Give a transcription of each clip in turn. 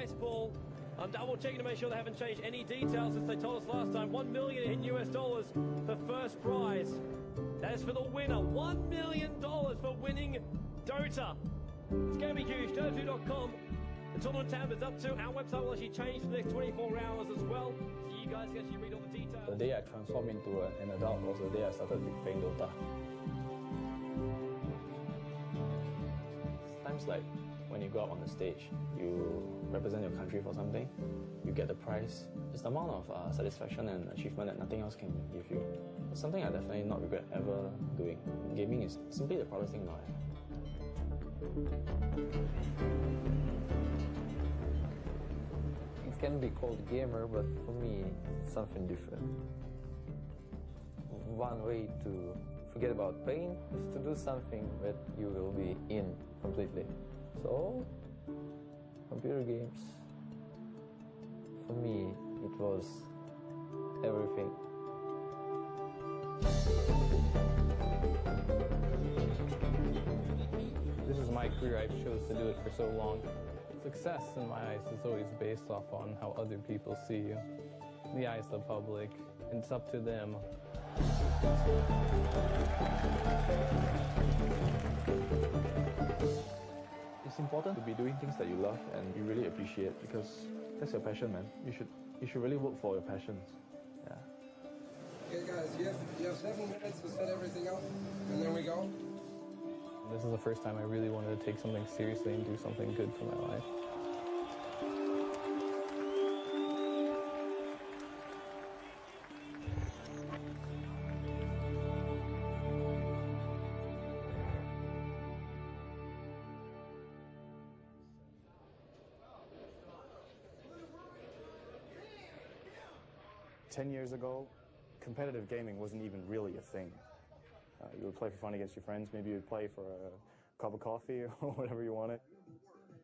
prize pool. I'm double checking to make sure they haven't changed any details since they told us last time. $1 million in US dollars for first prize. That is for the winner. $1 million for winning Dota. It's going to be huge. Dota2.com. The tournament tab is up to. Our website will actually change for the next 24 hours as well. So you guys can actually read all the details. The day I transformed into an adult was the day I started playing Dota. Times like when you go out on the stage, you represent your country for something, you get the prize. It's the amount of satisfaction and achievement that nothing else can give you. It's something I definitely not regret ever doing. Gaming is simply the proudest thing in life. It can be called gamer, but for me, it's something different. One way to forget about pain is to do something that you will be in completely. So, computer games, for me, it was everything. This is my career. I've chosen to do it for so long. Success, in my eyes, is always based off on how other people see you. The eyes of the public, it's up to them. It's important to be doing things that you love and you really appreciate, because that's your passion, man. You should really work for your passions. Yeah. Okay, guys, you have 7 minutes to set everything up, and then we go. This is the first time I really wanted to take something seriously and do something good for my life. Ten years ago, competitive gaming wasn't even really a thing. You would play for fun against your friends. Maybe you would play for a cup of coffee or whatever you wanted.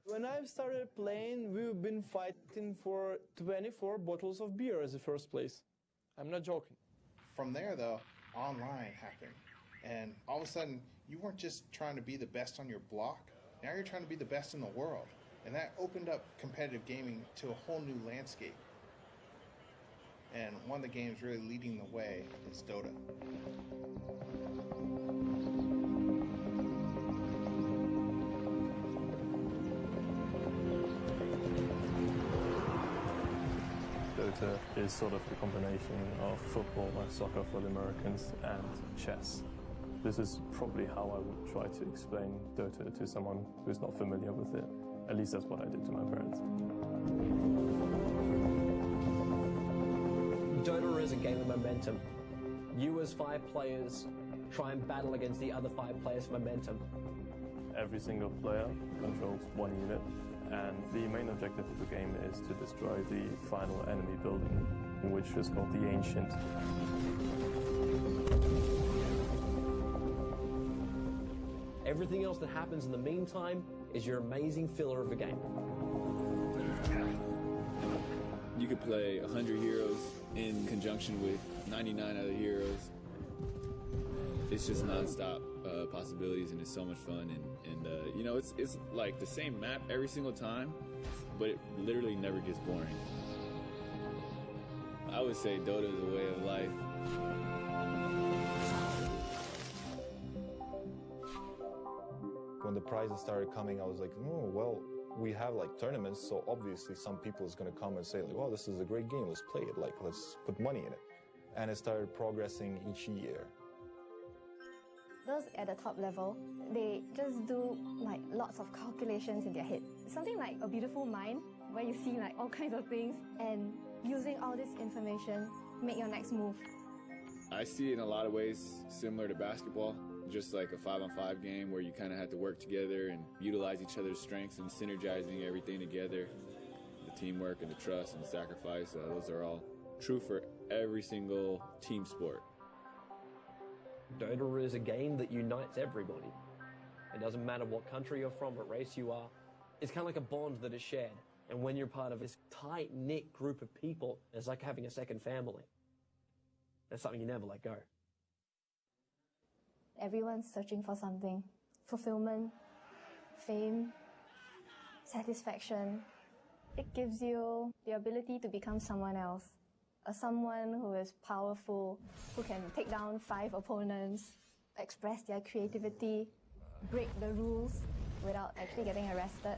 When I started playing, we've been fighting for 24 bottles of beer as the first place. I'm not joking. From there, though, online happened. And all of a sudden, you weren't just trying to be the best on your block. Now you're trying to be the best in the world. And that opened up competitive gaming to a whole new landscape. And one of the games really leading the way is Dota. Dota is sort of the combination of football and soccer for the Americans and chess. This is probably how I would try to explain Dota to someone who's not familiar with it. At least that's what I did to my parents. Dota is a game of momentum. You as 5 players try and battle against the other 5 players' momentum. Every single player controls one unit, and the main objective of the game is to destroy the final enemy building, which is called the Ancient. Everything else that happens in the meantime is your amazing filler of the game. You could play 100 heroes in conjunction with 99 other heroes. It's just non-stop possibilities, and it's so much fun. And you know, it's like the same map every single time, but it literally never gets boring. I would say Dota is a way of life. When the prizes started coming, I was like, oh, well, we have like tournaments, so obviously some people is going to come and say, like, well, this is a great game, let's play it, like, let's put money in it. And it started progressing each year. Those at the top level, they just do like lots of calculations in their head. Something like a beautiful mind, where you see like all kinds of things, and using all this information, make your next move. I see it in a lot of ways similar to basketball. Just like a 5-on-5 game where you kind of have to work together and utilize each other's strengths and synergizing everything together. The teamwork and the trust and the sacrifice, those are all true for every single team sport. Dota is a game that unites everybody. It doesn't matter what country you're from, what race you are. It's kind of like a bond that is shared. And when you're part of this tight-knit group of people, it's like having a second family. That's something you never let go. Everyone's searching for something. Fulfillment, fame, satisfaction. It gives you the ability to become someone else. Someone who is powerful, who can take down 5 opponents, express their creativity, break the rules without actually getting arrested.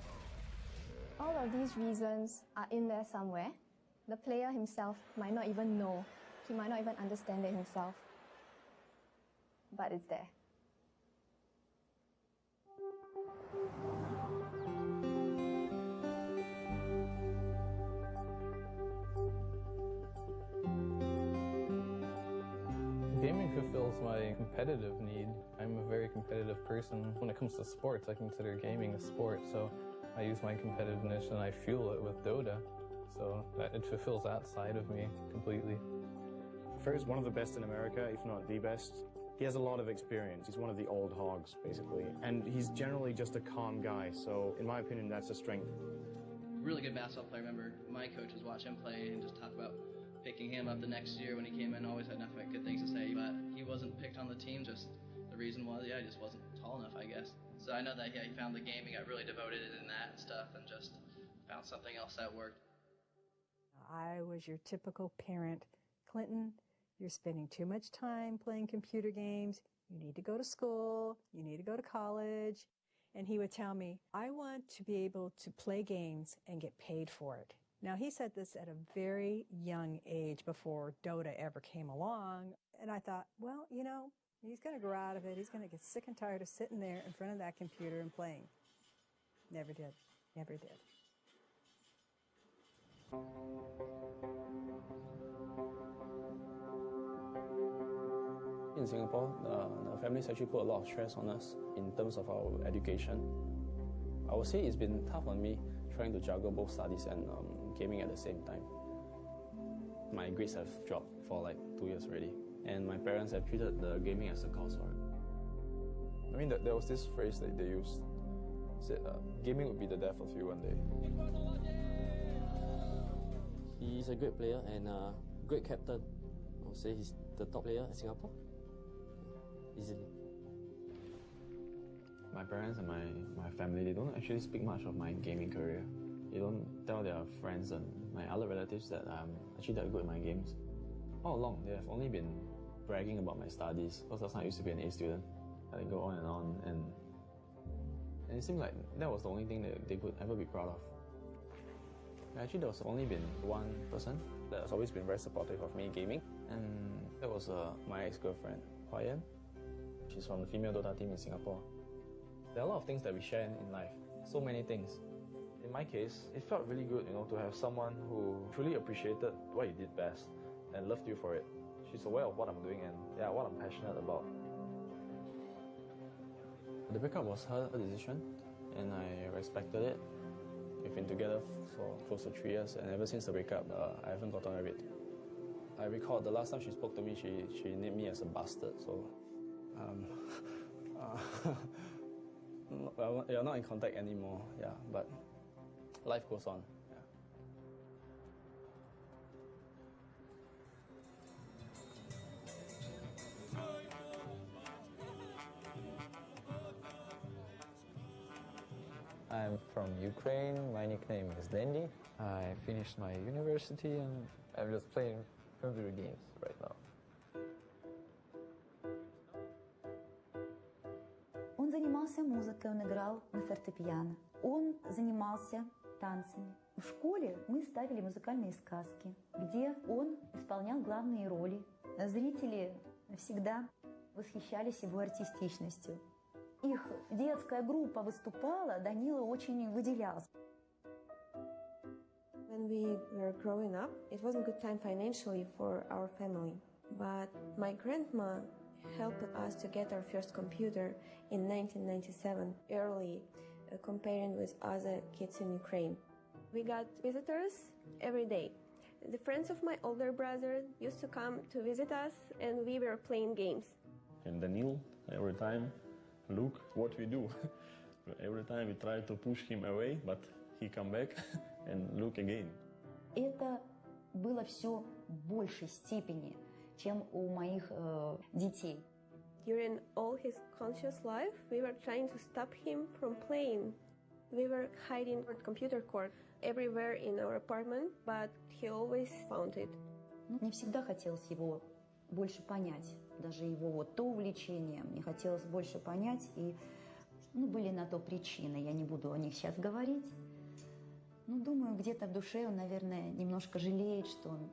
All of these reasons are in there somewhere. The player himself might not even know. He might not even understand it himself. But it's there. Gaming fulfills my competitive need. I'm a very competitive person. When it comes to sports, I consider gaming a sport, so I use my competitiveness and I fuel it with Dota. So it fulfills that side of me completely. Fer's one of the best in America, if not the best. He has a lot of experience. He's one of the old hogs, basically. And he's generally just a calm guy, so in my opinion, that's a strength. Really good basketball player. I remember my coaches watch him play and just talk about picking him up the next year when he came in. Always had nothing but good things to say, but he wasn't picked on the team. Just the reason was, he just wasn't tall enough, I guess. So I know that he found the game, he got really devoted in that and stuff, and just found something else that worked. I was your typical parent. Clinton, you're spending too much time playing computer games. You need to go to school. You need to go to college. And he would tell me, I want to be able to play games and get paid for it. Now, he said this at a very young age before Dota ever came along. And I thought, well, you know, he's going to grow out of it. He's going to get sick and tired of sitting there in front of that computer and playing. Never did. Never did. In Singapore, the families actually put a lot of stress on us in terms of our education. I would say it's been tough on me trying to juggle both studies and gaming at the same time. My grades have dropped for like 2 years already, and my parents have treated the gaming as a coursework. I mean, there was this phrase that they used, said, gaming would be the death of you one day. He's a great player and a great captain. I would say he's the top player in Singapore. Easily. My parents and my family, they don't actually speak much of my gaming career. They don't tell their friends and my other relatives that I'm actually that good at my games. All along, they have only been bragging about my studies, because last time I used to be an A student. I go on, and it seemed like that was the only thing that they could ever be proud of. Actually, there was only been one person that has always been very supportive of me gaming, and that was my ex-girlfriend, Hua Yan. She's from the female Dota team in Singapore. There are a lot of things that we share in life, so many things. In my case, it felt really good, you know, to have someone who truly appreciated what you did best and loved you for it. She's aware of what I'm doing and what I'm passionate about. The breakup was her decision, and I respected it. We've been together for close to 3 years, and ever since the breakup, I haven't gotten over it. I recall the last time she spoke to me, she named me as a bastard, so we are not in contact anymore, but life goes on. I'm from Ukraine. My nickname is Dandy. I finished my university and I'm just playing computer games right now. Он занимался музыкой, он играл на фортепиано. Он занимался танцами. В школе мы ставили музыкальные сказки, где он исполнял главные роли. Зрители всегда восхищались его артистичностью. Их детская группа выступала, Данила очень выделялся. When we were growing up, it wasn't a good time financially for our family. But my grandma helped us to get our first computer in 1997, early, comparing with other kids in Ukraine. We got visitors every day. The friends of my older brother used to come to visit us, and we were playing games. And Daniel, every time, look what we do. Every time we try to push him away, but he come back and look again. Это было все в большей степени, чем у моих детей. During all his conscious life, we were trying to stop him from playing. We were hiding our computer cord everywhere in our apartment, but he always found it. Мне всегда хотелось его больше понять. Даже его вот то увлечение мне хотелось больше понять. И были на то причины. Я не буду о них сейчас говорить. Но думаю, где-то в душе он, наверное, немножко жалеет, что он...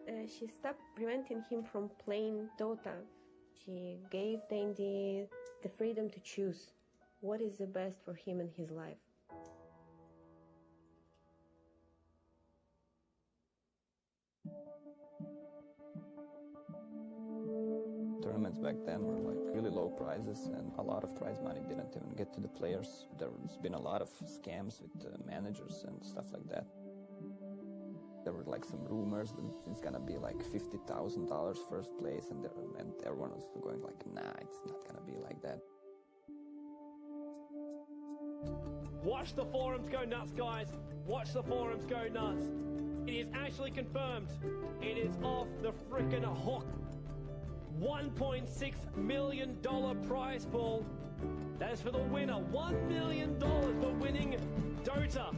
She stopped preventing him from playing Dota. She gave Dandy the freedom to choose what is the best for him in his life. Tournaments back then were like really low prizes, and a lot of prize money didn't even get to the players. There's been a lot of scams with managers and stuff like that. There were like some rumors that it's gonna be like $50,000 first place, and everyone was going like, nah, it's not gonna be like that. Watch the forums go nuts, guys. Watch the forums go nuts. It is actually confirmed. It is off the frickin' hook. $1.6 million prize pool. That is for the winner. $1 million for winning Dota.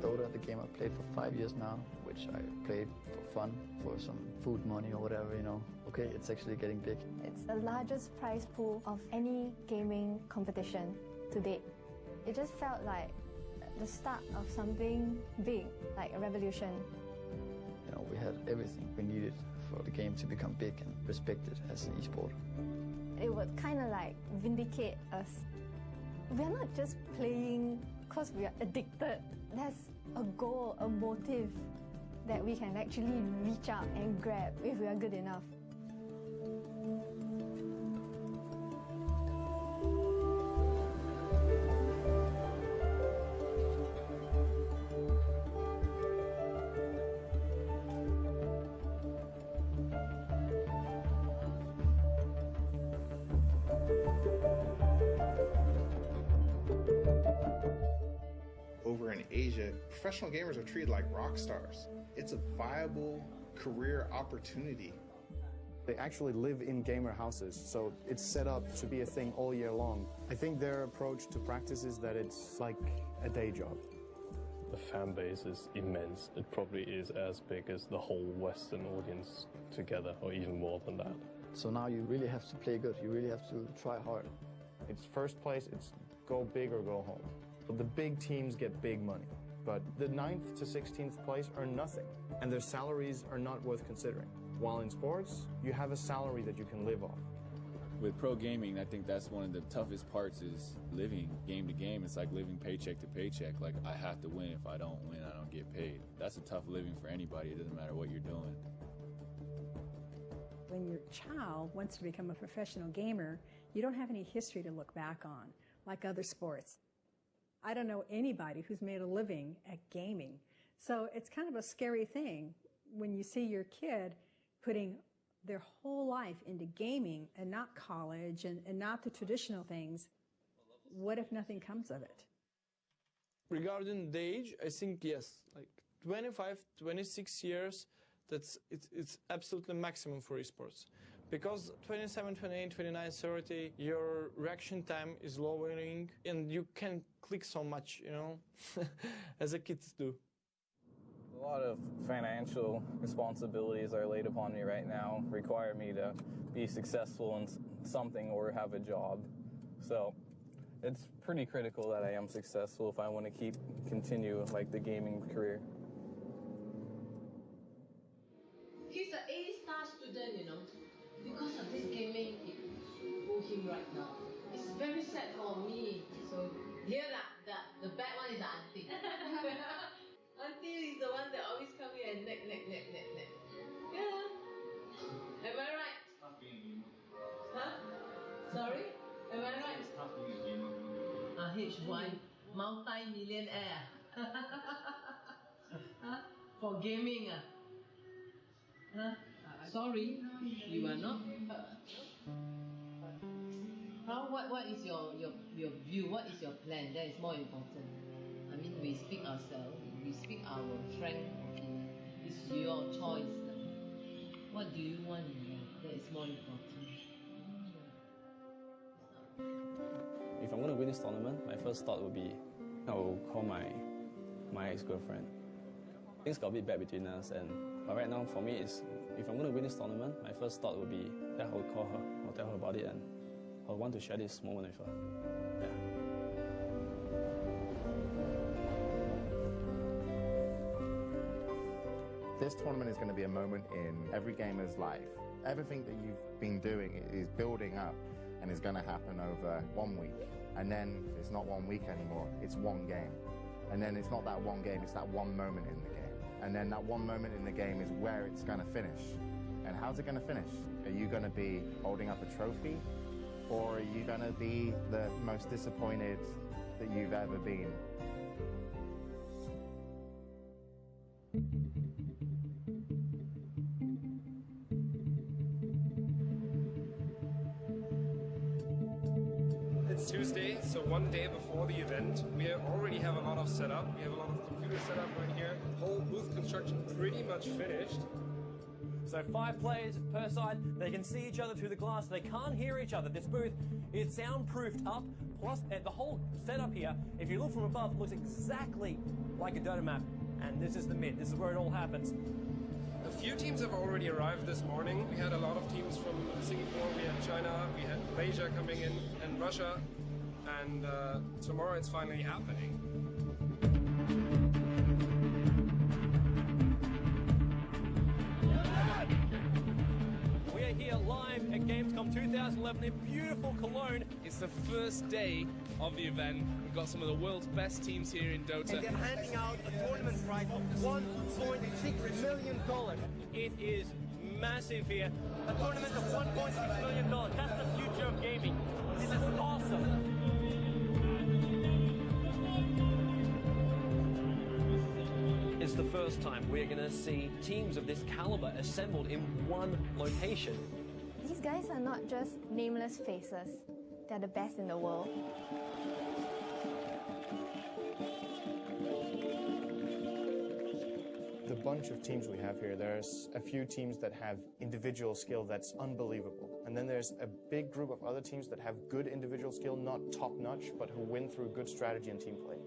Dota, the game I played for 5 years now, which I played for fun, for some food money or whatever, you know. Okay, it's actually getting big. It's the largest prize pool of any gaming competition to date. It just felt like the start of something big, like a revolution. You know, we had everything we needed for the game to become big and respected as an esport. It would kind of like vindicate us. We're not just playing because we are addicted. There's a goal, a motive that we can actually reach out and grab if we are good enough. Over in Asia, professional gamers are treated like rock stars. It's a viable career opportunity. They actually live in gamer houses, so it's set up to be a thing all year long. I think their approach to practice is that it's like a day job. The fan base is immense. It probably is as big as the whole Western audience together, or even more than that. So now you really have to play good. You really have to try hard. It's first place, it's go big or go home. The big teams get big money, but the 9th to 16th place earn nothing, and their salaries are not worth considering. While in sports, you have a salary that you can live off. With pro gaming, I think that's one of the toughest parts is living game to game. It's like living paycheck to paycheck. Like, I have to win. If I don't win, I don't get paid. That's a tough living for anybody. It doesn't matter what you're doing. When your child wants to become a professional gamer, you don't have any history to look back on, like other sports. I don't know anybody who's made a living at gaming. So it's kind of a scary thing when you see your kid putting their whole life into gaming and not college and not the traditional things. What if nothing comes of it? Regarding the age, I think yes, like 25, 26 years, it's absolutely maximum for esports. Because 27, 28, 29, 30, your reaction time is lowering and you can click so much, you know, as the kids do. A lot of financial responsibilities are laid upon me right now, require me to be successful in something or have a job. So it's pretty critical that I am successful if I want to continue like the gaming career. He's an A-star student, you know. Because of this gaming, it pulled him right now. It's very sad for me. So here, the bad one is the auntie. Auntie is the one that always come here and neck. Yeah. Am I right? Huh? Sorry? Am I right? H1, multi-millionaire. Huh? For gaming. Huh? Sorry, you are not. What is your view? What is your plan? That is more important. I mean, we speak ourselves. We speak our frank opinion. It's your choice. What do you want in life? That is more important. this tournament, my first thought would be, I will call my ex-girlfriend. Things got a bit bad between us, but right now for me, if I'm going to win this tournament, my first thought would be that I will call her, I'll tell her about it, and I'll want to share this moment with her. Yeah. This tournament is going to be a moment in every gamer's life. Everything that you've been doing is building up and is going to happen over 1 week. And then it's not 1 week anymore, it's one game. And then it's not that one game, it's that one moment in the game. And then that one moment in the game is where it's going to finish. And how's it going to finish? Are you going to be holding up a trophy? Or are you going to be the most disappointed that you've ever been? It's Tuesday, so one day before the event. We already have a lot of setup. We have a lot of computer setup right here. Whole booth construction pretty much finished. So 5 players per side, they can see each other through the glass, they can't hear each other. This booth is soundproofed up, plus the whole setup here, if you look from above, looks exactly like a Dota map. And this is the mid, this is where it all happens. A few teams have already arrived this morning. We had a lot of teams from Singapore, we had China, we had Malaysia coming in, and Russia. And tomorrow it's finally happening. We are here live at Gamescom 2011 in beautiful Cologne. It's the first day of the event. We've got some of the world's best teams here in Dota. And they're handing out a tournament prize of $1.6 million. It is massive here. A tournament of $1.6 million. That's the future of gaming. This is awesome. It's the first time we're going to see teams of this caliber assembled in one location. These guys are not just nameless faces. They're the best in the world. The bunch of teams we have here, there's a few teams that have individual skill that's unbelievable. And then there's a big group of other teams that have good individual skill, not top-notch, but who win through good strategy and team play.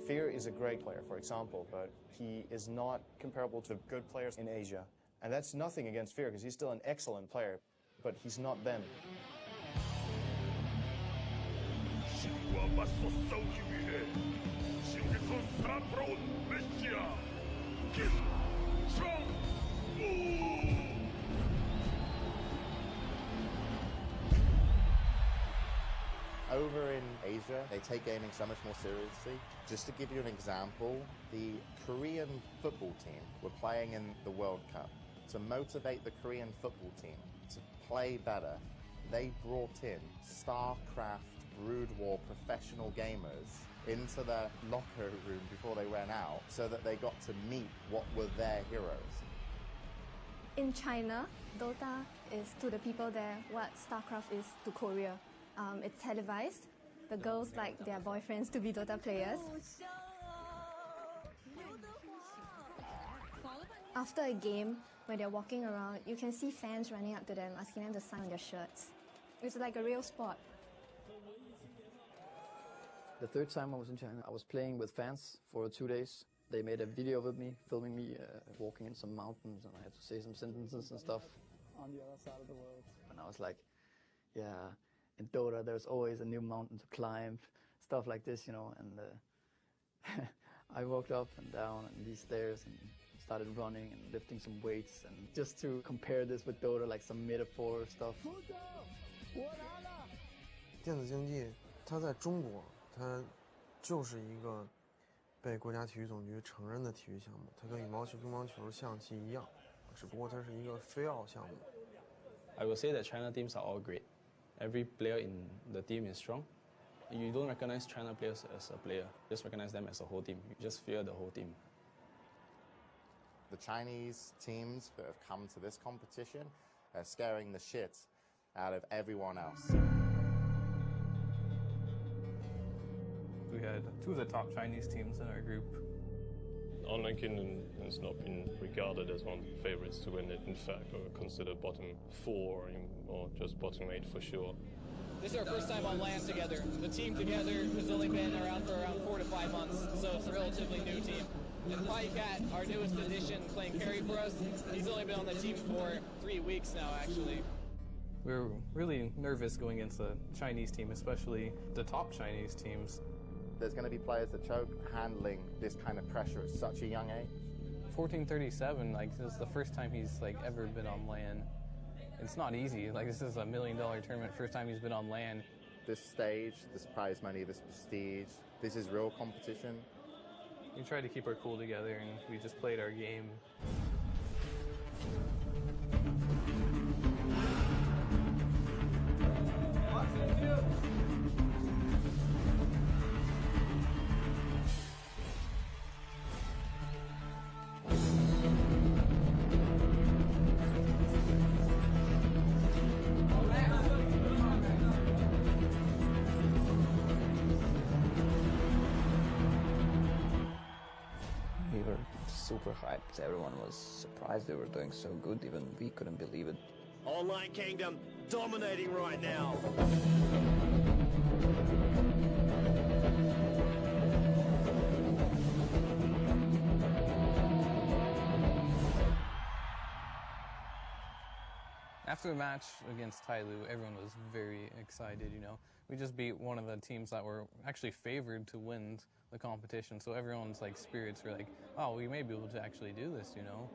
Fear is a great player, for example, but he is not comparable to good players in Asia. And that's nothing against Fear, because he's still an excellent player, but he's not them. Over in Asia, they take gaming so much more seriously. Just to give you an example, the Korean football team were playing in the World Cup. To motivate the Korean football team to play better, they brought in StarCraft Brood War professional gamers into their locker room before they went out so that they got to meet what were their heroes. In China, Dota is to the people there what StarCraft is to Korea. It's televised. The girls like their boyfriends to be Dota players. After a game, when they're walking around, you can see fans running up to them, asking them to sign on their shirts. It's like a real sport. The third time I was in China, I was playing with fans for 2 days. They made a video with me, filming me walking in some mountains, and I had to say some sentences and stuff. On the other side of the world. And I was like, yeah, in Dota there's always a new mountain to climb, stuff like this, you know, and I walked up and down and these stairs and started running and lifting some weights, and just to compare this with Dota, like some metaphor stuff. 电子竞技它在中国它就是一个被国家体育总局承认的体育项目，它跟羽毛球、乒乓球、象棋一样，只不过它是一个非奥项目。 I would say that China teams are all great. Every player in the team is strong. You don't recognize China players as a player, just recognize them as a whole team. You just fear the whole team. The Chinese teams that have come to this competition are scaring the shit out of everyone else. We had 2 of the top Chinese teams in our group. Online Kingdom has not been regarded as one of the favorites to win it. In fact, or considered bottom 4 or just bottom 8 for sure. This is our first time on LAN together. The team together has only been around for around 4 to 5 months, so it's a relatively new team. And Cat, our newest addition, playing carry for us, he's only been on the team for 3 weeks now, actually. We're really nervous going against the Chinese team, especially the top Chinese teams. There's going to be players that choke handling this kind of pressure at such a young age. 1437, like, this is the first time he's like ever been on LAN. It's not easy. Like, this is a $1 million tournament, first time he's been on LAN. This stage, this prize money, this prestige, this is real competition. We tried to keep our cool together and we just played our game. Super hyped. Everyone was surprised they were doing so good. Even we couldn't believe it. Online Kingdom dominating right now. After the match against Tailu, everyone was very excited, you know. We just beat one of the teams that were actually favored to win the competition, so everyone's like spirits were like, oh, we may be able to actually do this, you know.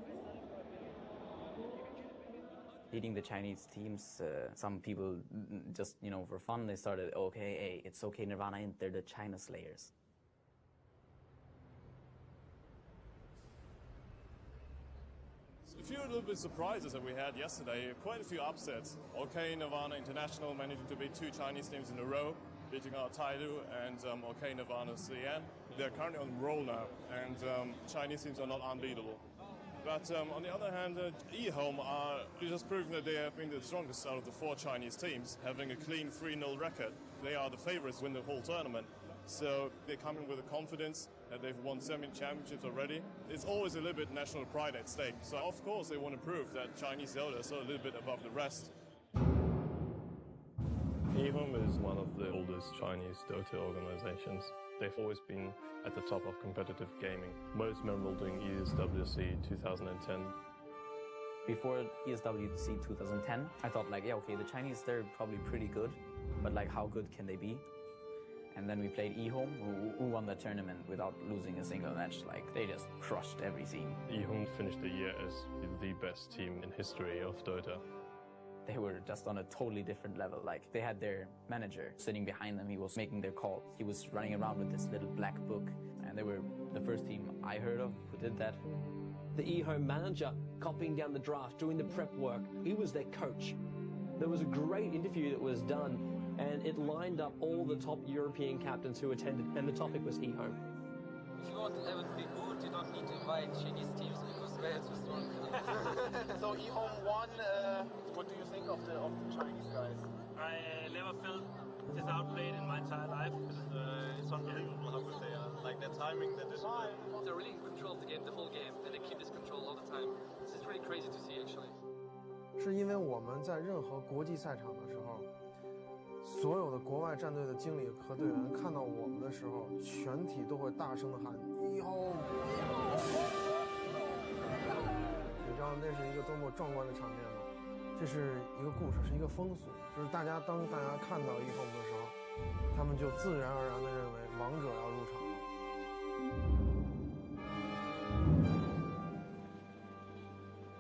Beating the Chinese teams, some people just, you know, for fun, they started, okay, hey, it's okay, Nirvana, and they're the China Slayers. A few little bit surprises that we had yesterday, quite a few upsets. OK Nirvana International managing to beat 2 Chinese teams in a row, beating out Tailu and OK Nirvana CN. They're currently on roll now, and Chinese teams are not unbeatable. But on the other hand, eHome are just proving that they have been the strongest out of the 4 Chinese teams, having a clean 3-0 record. They are the favorites to win the whole tournament. So they come in with a confidence that they've won 7 championships already. It's always a little bit national pride at stake. So of course they want to prove that Chinese Dota is a little bit above the rest. eHome is one of the oldest Chinese Dota organizations. They've always been at the top of competitive gaming, most memorable during ESWC 2010. Before ESWC 2010, I thought like, yeah, okay, the Chinese, they're probably pretty good, but like how good can they be? And then we played eHome, who won the tournament without losing a single match. Like, they just crushed every team. eHome finished the year as the best team in history of Dota. They were just on a totally different level. Like, they had their manager sitting behind them. He was making their calls. He was running around with this little black book. And they were the first team I heard of who did that. The eHome manager copying down the draft, doing the prep work. He was their coach. There was a great interview that was done, and it lined up all the top European captains who attended, and the topic was eHome. If you want to level 3 good, you don't need to invite Chinese teams because they're too strong. So eHome won. What do you think of the Chinese guys? I never felt this outplayed in my entire life. It's unbelievable how good they are. Like their timing, their discipline. They're really in control of the game, the whole game, and they keep this control all the time. This is really crazy to see, actually. 是因为我们在任何国际赛场的时候，所有的国外战队的经理和队员看到我们的时候，全体都会大声的喊eHome。你知道那是一个多么壮观的场面吗？这是一个故事，是一个风俗，就是当大家看到eHome的时候，他们就自然而然的认为王者要入场了。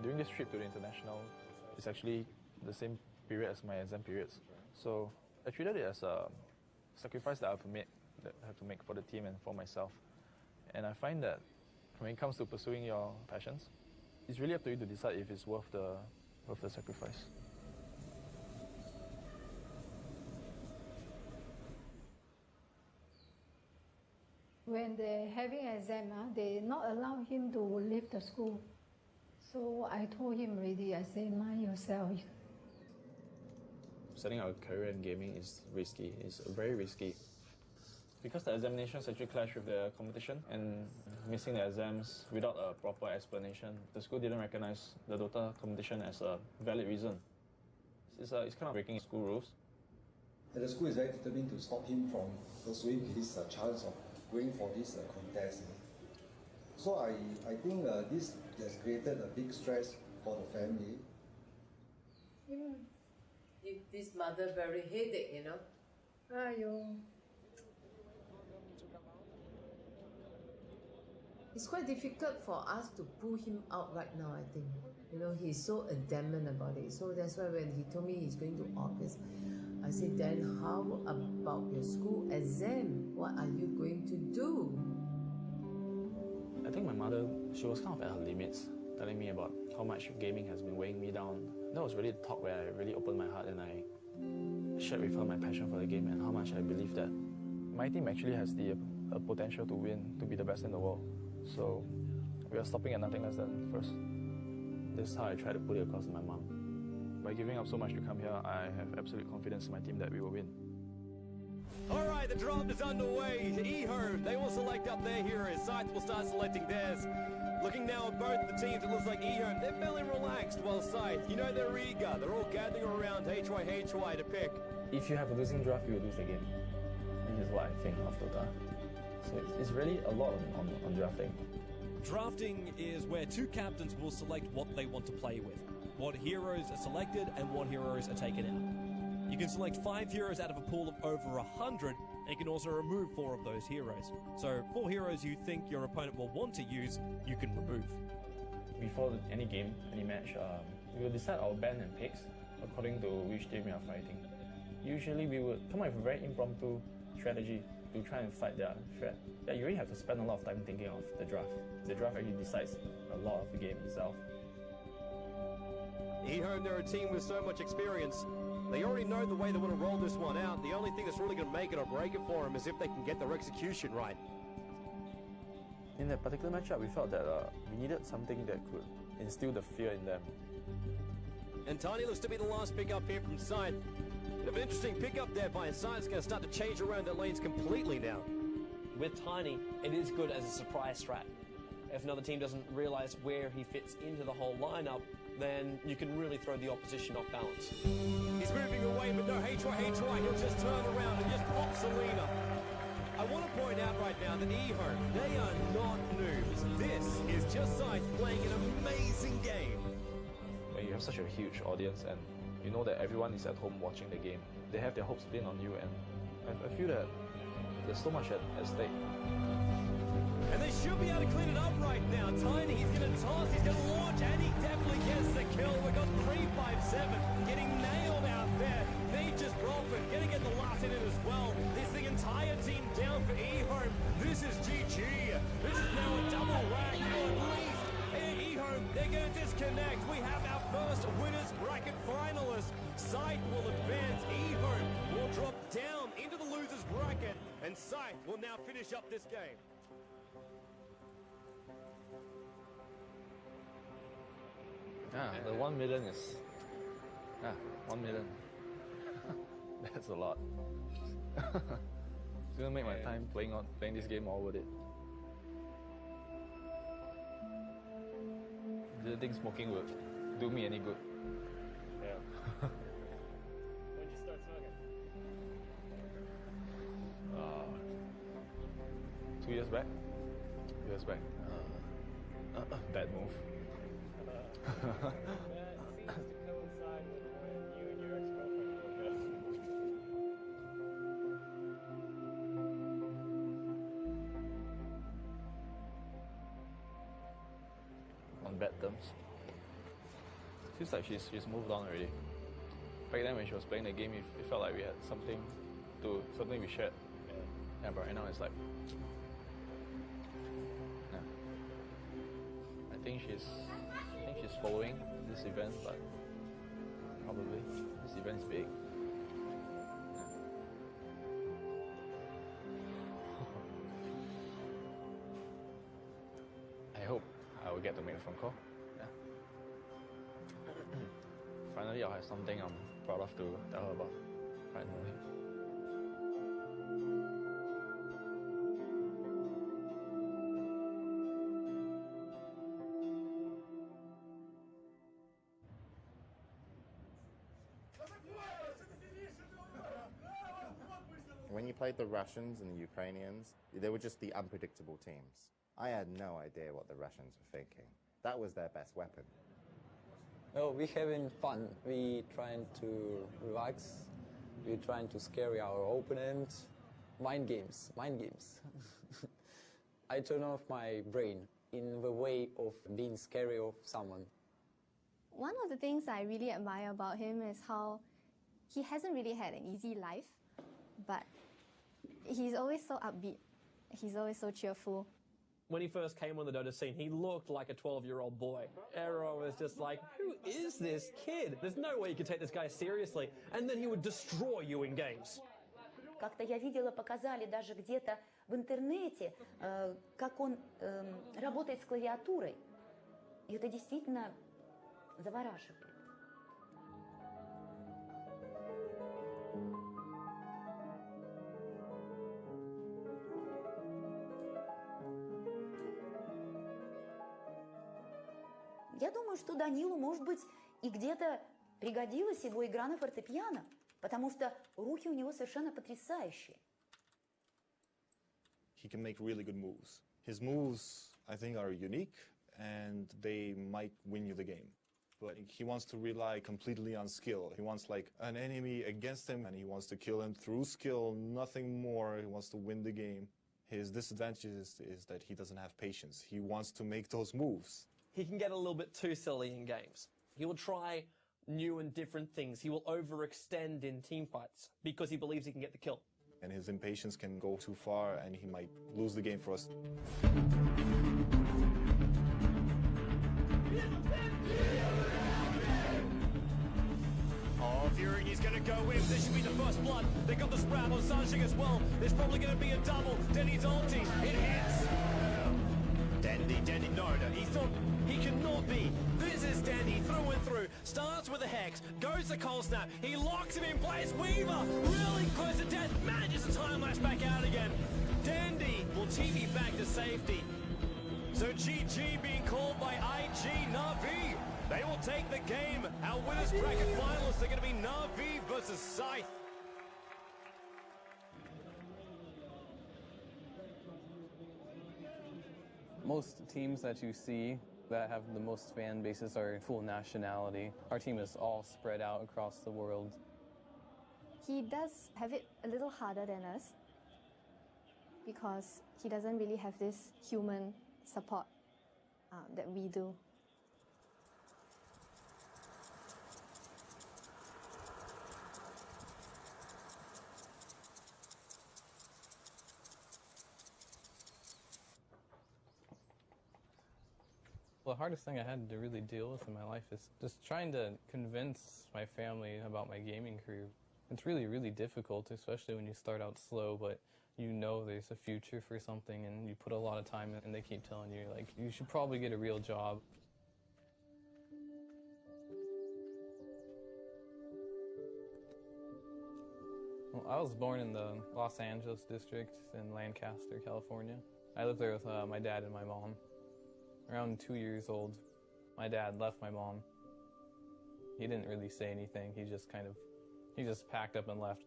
During this trip to the international, it's actually the same period as my exam periods. So I treated it as a sacrifice that I have to make for the team and for myself. And I find that when it comes to pursuing your passions, it's really up to you to decide if it's worth the sacrifice. When they're having an exam, they not allow him to leave the school. So I told him already, I said, mind yourself. Setting out a career in gaming is risky. It's very risky. Because the examinations actually clash with the competition, and missing the exams without a proper explanation, the school didn't recognize the Dota competition as a valid reason. It's kind of breaking school rules. And the school is very determined to stop him from pursuing his chance of going for this contest. So I think this has created a big stress for the family. Give this mother very headache, you know. Aiyo. It's quite difficult for us to pull him out right now, I think. You know, he's so adamant about it. So that's why when he told me he's going to August, I said, then how about your school exam? What are you going to do? I think my mother, she was kind of at her limits, telling me about how much gaming has been weighing me down. That was really the talk where I really opened my heart and I shared with her my passion for the game and how much I believe that my team actually has the potential to win, to be the best in the world. So we are stopping at nothing less than first. This is how I try to put it across to my mom. By giving up so much to come here, I have absolute confidence in my team that we will win. All right, the draft is underway. eHome, they will select up their heroes. Scythe will start selecting theirs. Looking now at both the teams, it looks like eHome, they're feeling relaxed, while Scythe, you know they're eager. They're all gathering around HY to pick. If you have a losing draft, you will lose the game. This is what I think of Dota. So it's really a lot on drafting. Drafting is where two captains will select what they want to play with, what heroes are selected and what heroes are taken out. You can select 5 heroes out of a pool of over 100, and you can also remove 4 of those heroes. So 4 heroes you think your opponent will want to use, you can remove. Before any game, any match, we will decide our band and picks according to which team we are fighting. Usually we would come up with a very impromptu strategy to try and fight their threat. Yeah, you really have to spend a lot of time thinking of the draft. The draft actually decides a lot of the game itself. eHome, they're a team with so much experience. They already know the way they want to roll this one out. The only thing that's really going to make it or break it for them is if they can get their execution right. In that particular matchup, we felt that we needed something that could instill the fear in them. And Tiny looks to be the last pick up here from Scythe. Bit of an interesting pick up there by Scythe. It's going to start to change around their lanes completely now. With Tiny, it is good as a surprise strat. If another team doesn't realise where he fits into the whole lineup, then you can really throw the opposition off balance. He's moving away, but no, HY, he'll just turn around and just pop Selena. I want to point out right now that eHome, they are not noobs. This is just Scythe playing an amazing game. When you have such a huge audience and you know that everyone is at home watching the game, they have their hopes pinned on you, and I feel that there's so much at stake. And they should be able to clean it up right now. Tiny, he's going to toss, he's going to launch, and he definitely gets the kill. We've got 3-5-7 getting nailed out there. Nature's Prophet going to get the last hit in as well. This the entire team down for eHome. This is GG. This is now a double rack for at least. eHome, they're going to disconnect. We have our first winners bracket finalist. Scythe will advance. eHome will drop down into the losers bracket, and Scythe will now finish up this game. The 1 million is 1 million. That's a lot. It's gonna make my time playing this game all worth it. Do you think smoking would do me any good? Yeah. When did you start smoking? 2 years back. 2 years back. Bad move. That seems to coincide with when you and your ex-girlfriend broke up. On bad terms. Seems like she's moved on already. Back then when she was playing the game, it felt like we had something we shared. Yeah, but right now it's like, yeah. I think she's following this event, but probably this event's big. I hope I will get to make a phone call. Yeah. Finally, I'll have something I'm proud of to tell her about. Finally. played the Russians and the Ukrainians. They were just the unpredictable teams. I had no idea what the Russians were thinking. That was their best weapon. Oh, we having fun. We trying to relax. We trying to scare our opponent. Mind games. I turn off my brain in the way of being scary of someone. One of the things I really admire about him is how he hasn't really had an easy life, but he's always so upbeat. He's always so cheerful. When he first came on the Dota scene, he looked like a 12-year-old boy. Aero was just like, who is this kid? There's no way you could take this guy seriously. And then he would destroy you in games. Как-то я видела, показали даже где-то в интернете, как он работает с клавиатурой. И это действительно завораживает. Я думаю, что Данилу, может быть, и где-то пригодилась его игра на фортепиано, потому что руки у него совершенно потрясающие. He can make really good moves. His moves, I think, are unique, and they might win you the game. But he wants to rely completely on skill. He wants like an enemy against him, and he wants to kill him through skill, nothing more. He wants to win the game. His disadvantage is that he doesn't have patience. He wants to make those moves. He can get a little bit too silly in games. He will try new and different things. He will overextend in team fights because he believes he can get the kill. And his impatience can go too far, and he might lose the game for us. Oh, Fury, he's going to go in. This should be the first blood. They got the sprout on Sanjing as well. There's probably going to be a double. Denny's ulti. It hits. Denny, no, he thought he cannot be. This is Denny through and through. Starts with a hex, goes to cold snap. He locks it in place. Weaver really close to death. Manages to time lash back out again. Dandy will TP back to safety. So GG being called by IG Na'Vi. They will take the game. Our winners bracket finalists are going to be Na'Vi versus Scythe. Most teams that you see that have the most fan bases are full nationality. Our team is all spread out across the world. He does have it a little harder than us because he doesn't really have this human support that we do. The hardest thing I had to really deal with in my life is just trying to convince my family about my gaming career. It's really, really difficult, especially when you start out slow, but you know there's a future for something and you put a lot of time in and they keep telling you, like, you should probably get a real job. Well, I was born in the Los Angeles district in Lancaster, California. I lived there with my dad and my mom. Around 2 years old, my dad left my mom. He didn't really say anything. He just packed up and left.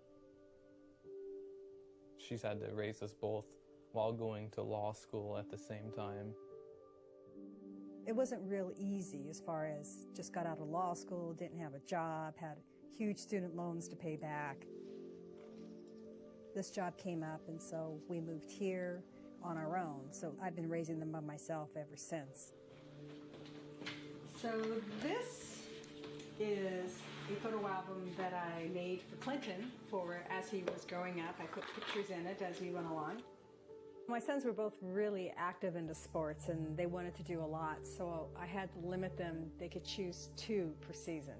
She's had to raise us both while going to law school at the same time. It wasn't real easy as far as just got out of law school, didn't have a job, had huge student loans to pay back. This job came up, and so we moved here on our own. So I've been raising them by myself ever since. So this is a photo album that I made for Clinton as he was growing up. I put pictures in it as we went along. My sons were both really active into sports, and they wanted to do a lot, so I had to limit them. They could choose 2 per season.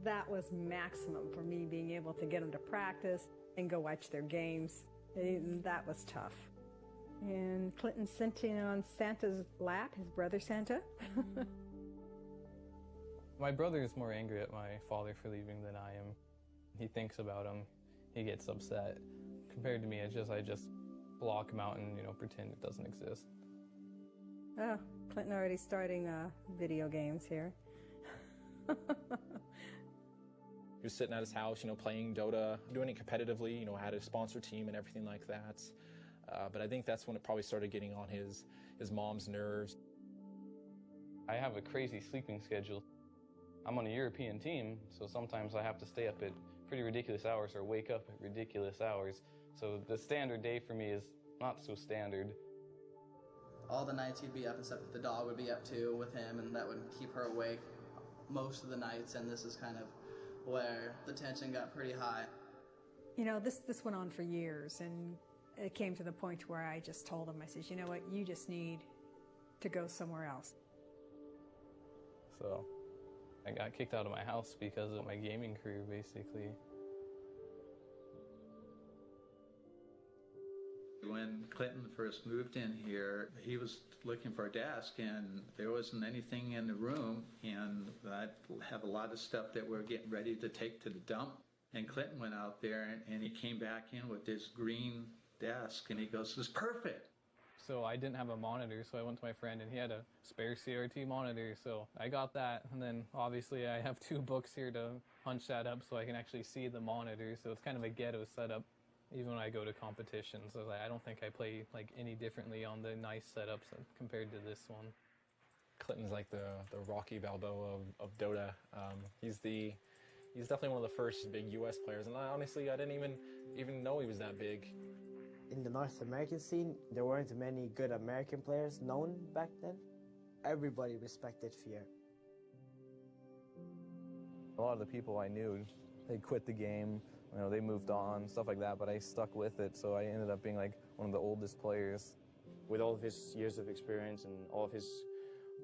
That was maximum for me, being able to get them to practice and go watch their games. And that was tough. And Clinton sitting on Santa's lap, his brother Santa. My brother is more angry at my father for leaving than I am. He thinks about him, he gets upset. Compared to me, I just block him out and, pretend it doesn't exist. Oh, Clinton already starting video games here. was sitting at his house, playing Dota, doing it competitively, had a sponsor team and everything like that. But I think that's when it probably started getting on his mom's nerves. I have a crazy sleeping schedule. I'm on a European team, so sometimes I have to stay up at pretty ridiculous hours or wake up at ridiculous hours. So the standard day for me is not so standard. All the nights he'd be up and stuff, the dog would be up too with him, and that would keep her awake most of the nights, and this is kind of where the tension got pretty high. This went on for years, and it came to the point where I just told him, I said, you know what, you just need to go somewhere else. So I got kicked out of my house because of my gaming career, basically. When Clinton first moved in here, he was looking for a desk, and there wasn't anything in the room, and I have a lot of stuff that we're getting ready to take to the dump. And Clinton went out there, and he came back in with this green desk, and he goes, "This is perfect." So I didn't have a monitor, so I went to my friend, and he had a spare CRT monitor, so I got that. And then obviously I have 2 books here to punch that up so I can actually see the monitor, so it's kind of a ghetto setup. Even when I go to competitions, so I don't think I play any differently on the nice setups compared to this one. Clinton's like the Rocky Balboa of Dota. He's definitely one of the first big U.S. players, and honestly, I didn't even know he was that big. In the North American scene, there weren't many good American players known back then. Everybody respected Fear. A lot of the people I knew, they quit the game. They moved on, stuff like that, but I stuck with it, so I ended up being one of the oldest players. With all of his years of experience and all of his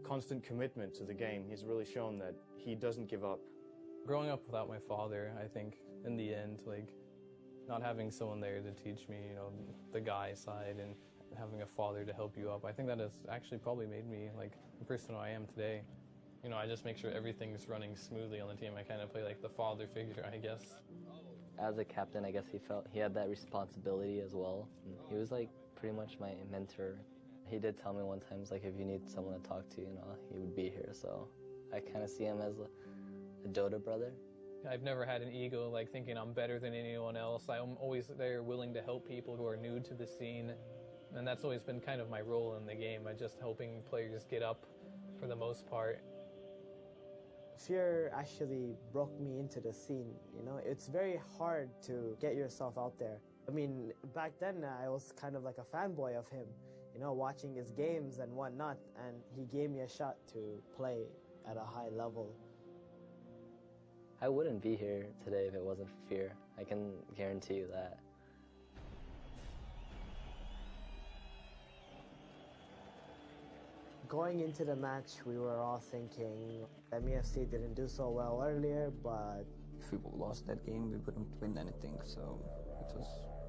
constant commitment to the game, he's really shown that he doesn't give up. Growing up without my father, I think, in the end, not having someone there to teach me, the guy side and having a father to help you up, I think that has actually probably made me, the person I am today. I just make sure everything's running smoothly on the team. I kind of play the father figure, I guess. As a captain, I guess he felt he had that responsibility as well. And he was pretty much my mentor. He did tell me one time, if you need someone to talk to, he would be here. So I kind of see him as a Dota brother. I've never had an ego thinking I'm better than anyone else. I'm always there willing to help people who are new to the scene. And that's always been kind of my role in the game. I'm just helping players get up for the most part. Fear actually broke me into the scene, It's very hard to get yourself out there. I mean, back then I was kind of like a fanboy of him, watching his games and whatnot, and he gave me a shot to play at a high level. I wouldn't be here today if it wasn't for Fear. I can guarantee you that. Going into the match, we were all thinking MEFC didn't do so well earlier, but if we lost that game, we wouldn't win anything, so it was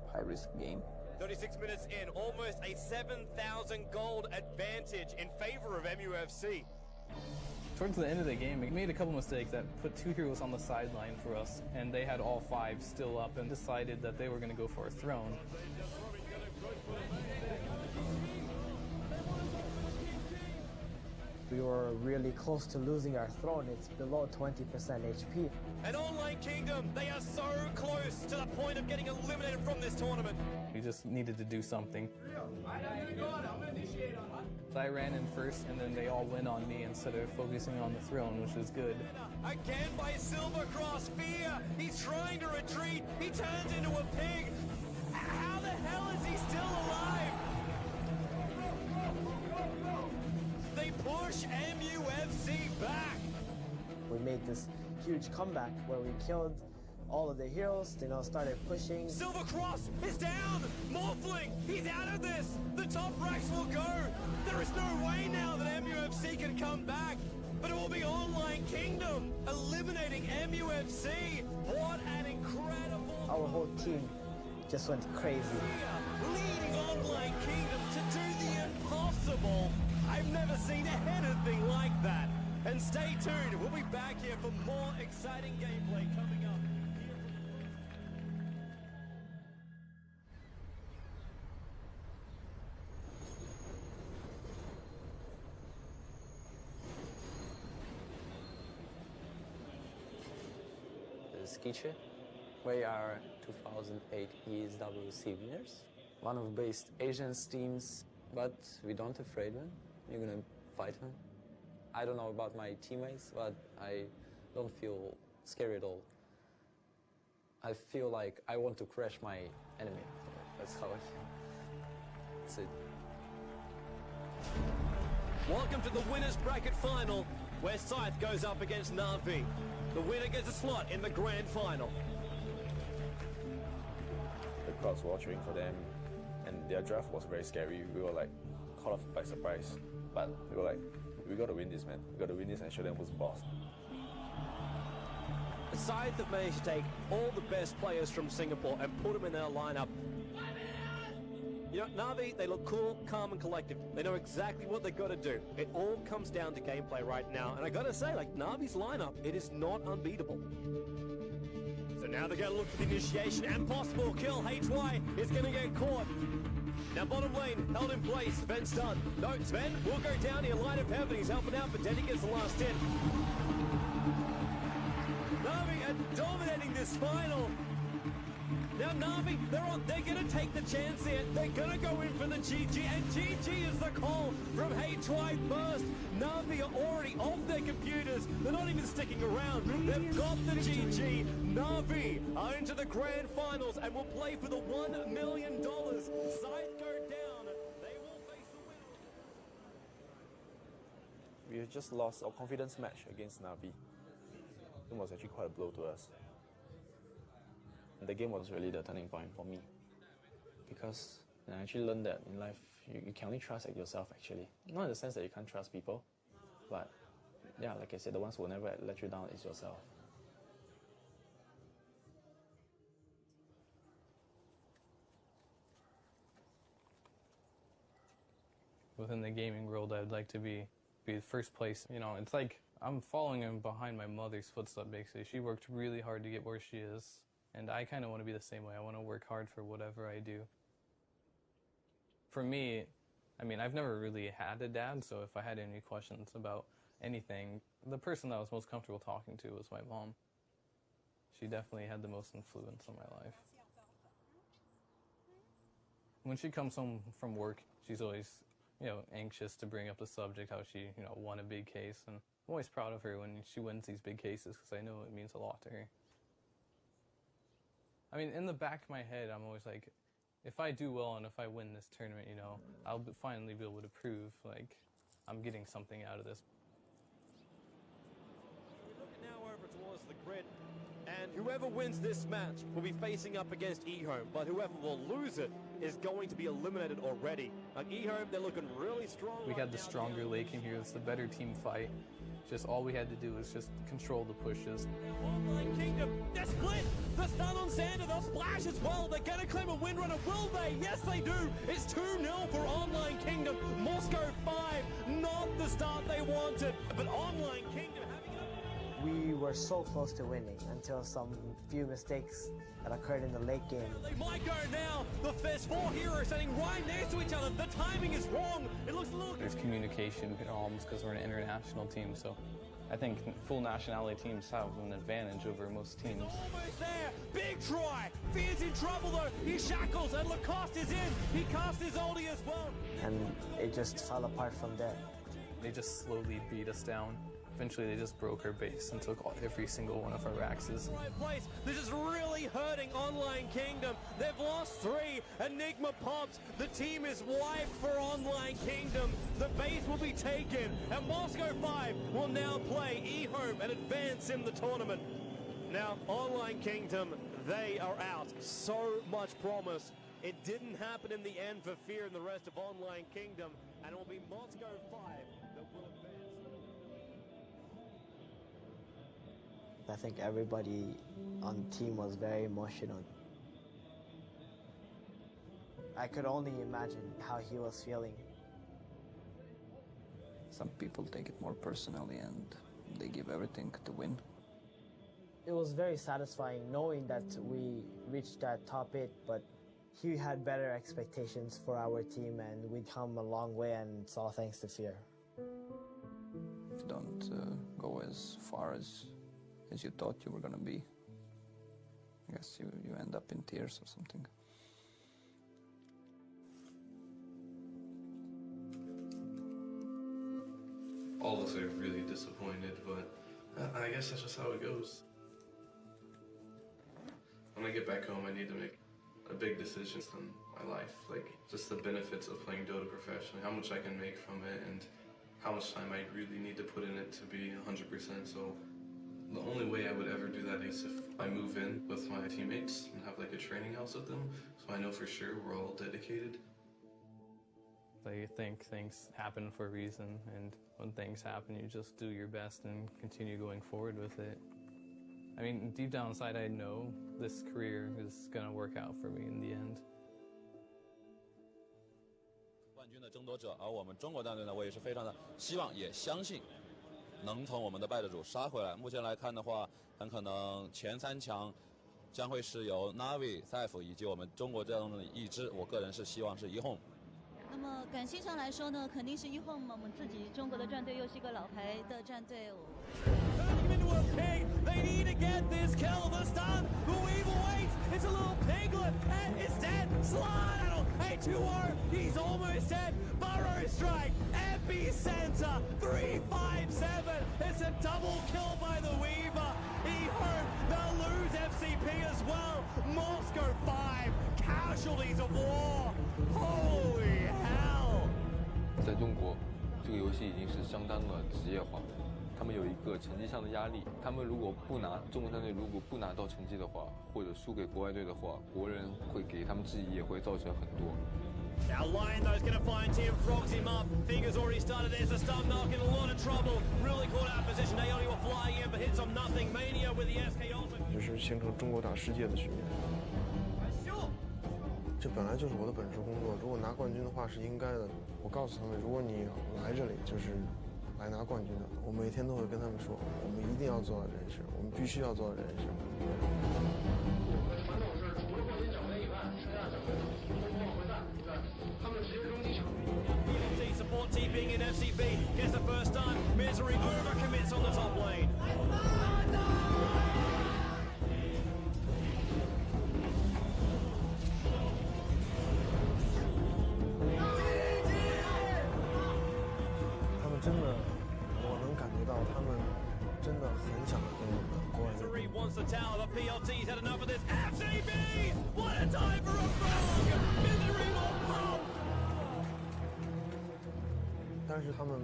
a high-risk game. 36 minutes in, almost a 7,000 gold advantage in favor of MUFC. Towards the end of the game, we made a couple mistakes that put 2 heroes on the sideline for us, and they had all 5 still up and decided that they were going to go for a throne. We were really close to losing our throne. It's below 20% HP. An online kingdom, they are so close to the point of getting eliminated from this tournament. We just needed to do something. So I ran in first, and then they all went on me instead of focusing on the throne, which was good. Again by Silver Cross, Fear. He's trying to retreat. He turns into a pig. How the hell is he still alive? They push MUFC back. We made this huge comeback where we killed all of the heroes, started pushing. Silver Cross is down! Morphling, he's out of this! The top racks will go! There is no way now that MUFC can come back, but it will be Online Kingdom eliminating MUFC! What an incredible... Our whole team just went crazy. Leading Online Kingdom to do the impossible! I've never seen anything like that! And stay tuned, we'll be back here for more exciting gameplay coming up. Skiche. We are 2008 ESWC winners. One of best Asian teams, but we don't afraid them. You're gonna fight them. I don't know about my teammates, but I don't feel scary at all. I feel like I want to crush my enemy. That's how I feel. That's it. Welcome to the winners bracket final, where Scythe goes up against Na'Vi. The winner gets a slot in the grand final. The crowds were all cheering for them, and their draft was very scary. We were like caught off by surprise, but we were like, we got to win this, man. We got to win this and show them who's boss. The Scythe have managed to take all the best players from Singapore and put them in their lineup. You know, Na'Vi, they look cool, calm and collective. They know exactly what they've got to do. It all comes down to gameplay right now. And I got to say, like, Na'Vi's lineup, it is not unbeatable. So now they're going to look for the initiation and possible kill. HY is going to get caught. Now bottom lane, held in place. Sven's done. No, Sven will go down here. Light of heaven, he's helping out, but Denny gets the last hit. Na'Vi are dominating this final. Now Na'Vi, they're going to take the chance here. They're going to go in for the GG, and GG is the call from HY first. Na'Vi are already off their computers. They're not even sticking around. They've got the GG. Na'Vi are into the grand finals and will play for the $1 million. Scythe go down. They will face the winner. We have just lost our confidence match against Na'Vi. It was actually quite a blow to us. And the game was really the turning point for me, because I actually learned that in life you can only trust yourself actually. Not in the sense that you can't trust people, but yeah, like I said, the ones who will never let you down is yourself. Within the gaming world, I'd like to be the first place. You know, it's like I'm following in behind my mother's footsteps, basically. She worked really hard to get where she is, and I kind of want to be the same way. I want to work hard for whatever I do. For me, I mean, I've never really had a dad, so if I had any questions about anything, the person that I was most comfortable talking to was my mom. She definitely had the most influence on my life. When she comes home from work, she's always, you know, anxious to bring up the subject, how she, you know, won a big case. And I'm always proud of her when she wins these big cases, because I know it means a lot to her. I mean, in the back of my head, I'm always like, if I do well and if I win this tournament, you know, I'll finally be able to prove, like, I'm getting something out of this. We're looking now over towards the grid, and whoever wins this match will be facing up against eHome, but whoever will lose it is going to be eliminated already. Like eHome, they're looking really strong. We had the stronger lane here. It's the better team fight. Just all we had to do was just control the pushes. Online Kingdom, they're split! The stun on Xander, they'll splash as well. They're going to claim a win runner, will they? Yes, they do. It's 2-0 for Online Kingdom. Moscow 5, not the start they wanted, but Online Kingdom having it. We were so close to winning until some few mistakes that occurred in the late game. They might go now. There's 4 heroes standing right next to each other. The timing is wrong. It looks a little... There's communication problems because we're an international team, so I think full nationality teams have an advantage over most teams. Almost there. Big try. Fear's in trouble though. He shackles and Lacoste is in. He casts his ulti as well. And it just fell apart from there. They just slowly beat us down. Eventually they just broke our base and took every single one of our axes. Right place. This is really hurting Online Kingdom. They've lost 3. Enigma pops. The team is wiped for Online Kingdom. The base will be taken. And Moscow 5 will now play eHome and advance in the tournament. Now, Online Kingdom, they are out. So much promise. It didn't happen in the end for Fear and the rest of Online Kingdom. And it will be Moscow 5 that will advance. I think everybody on the team was very emotional. I could only imagine how he was feeling. Some people take it more personally and they give everything to win. It was very satisfying knowing that we reached that top 8, but he had better expectations for our team and we'd come a long way, and it's all thanks to Fear. If you don't go as far as you thought you were going to be, I guess you end up in tears or something. All of us are really disappointed, but I guess that's just how it goes. When I get back home, I need to make a big decision in my life, like just the benefits of playing Dota professionally, how much I can make from it, and how much time I really need to put in it to be 100%. So the only way I would ever do that is if I move in with my teammates and have like a training house with them, so I know for sure we're all dedicated. I think things happen for a reason, and when things happen, you just do your best and continue going forward with it. I mean, deep down inside, I know this career is going to work out for me in the end. 冠军的争夺者，而我们中国战队呢，我也是非常的希望，也相信能从我们的败者组杀回来。目前来看的话，很可能前3强将会是由 Navi、Safe 以及我们中国战队的一支，我个人是希望是1Home。那么感性上来说呢，肯定是1Home嘛，我们自己中国的战队又是一个老牌的战队。They need to get this kill. The stun. The Weevil waits. It's a little piglet. And it's dead. Slide. A 2-0. He's almost dead. Burrow strike. Epicenter. 357. It's a double kill by the Weaver. He hurt. They'll lose FCP as well. Moscow 5. Casualties of war. Holy hell. 在中国，这个游戏已经是相当的职业化。他们有一个成绩上的压力，他们如果不拿中国战队如果不拿到成绩的话，或者输给国外队的话，国人会给他们质疑，也会造成很多。Now Lion though's going to find Tim, frogs him up. Fingers already started. There's a stun knock in a lot of trouble. Really caught out of position. Naomi were flying in, but hits on nothing. Mania with the SK ultimate. 就是形成中国打世界的局面。这本来就是我的本职工作，如果拿冠军的话是应该的。我告诉他们，如果你来这里就是来拿冠军的，我每天都会跟他们说，我们一定要做到这件事，我们必须要做到这件事。我的传统是除了冠军奖杯以外，剩下奖杯通通往回带，对，他们直接扔机场。Support TPing in FCB gets the first time. Misery overcommits on the top lane. Misery wants the tower, but PLT's had enough of this. FCB! What a time for a frog! Misery will pop! 但是他们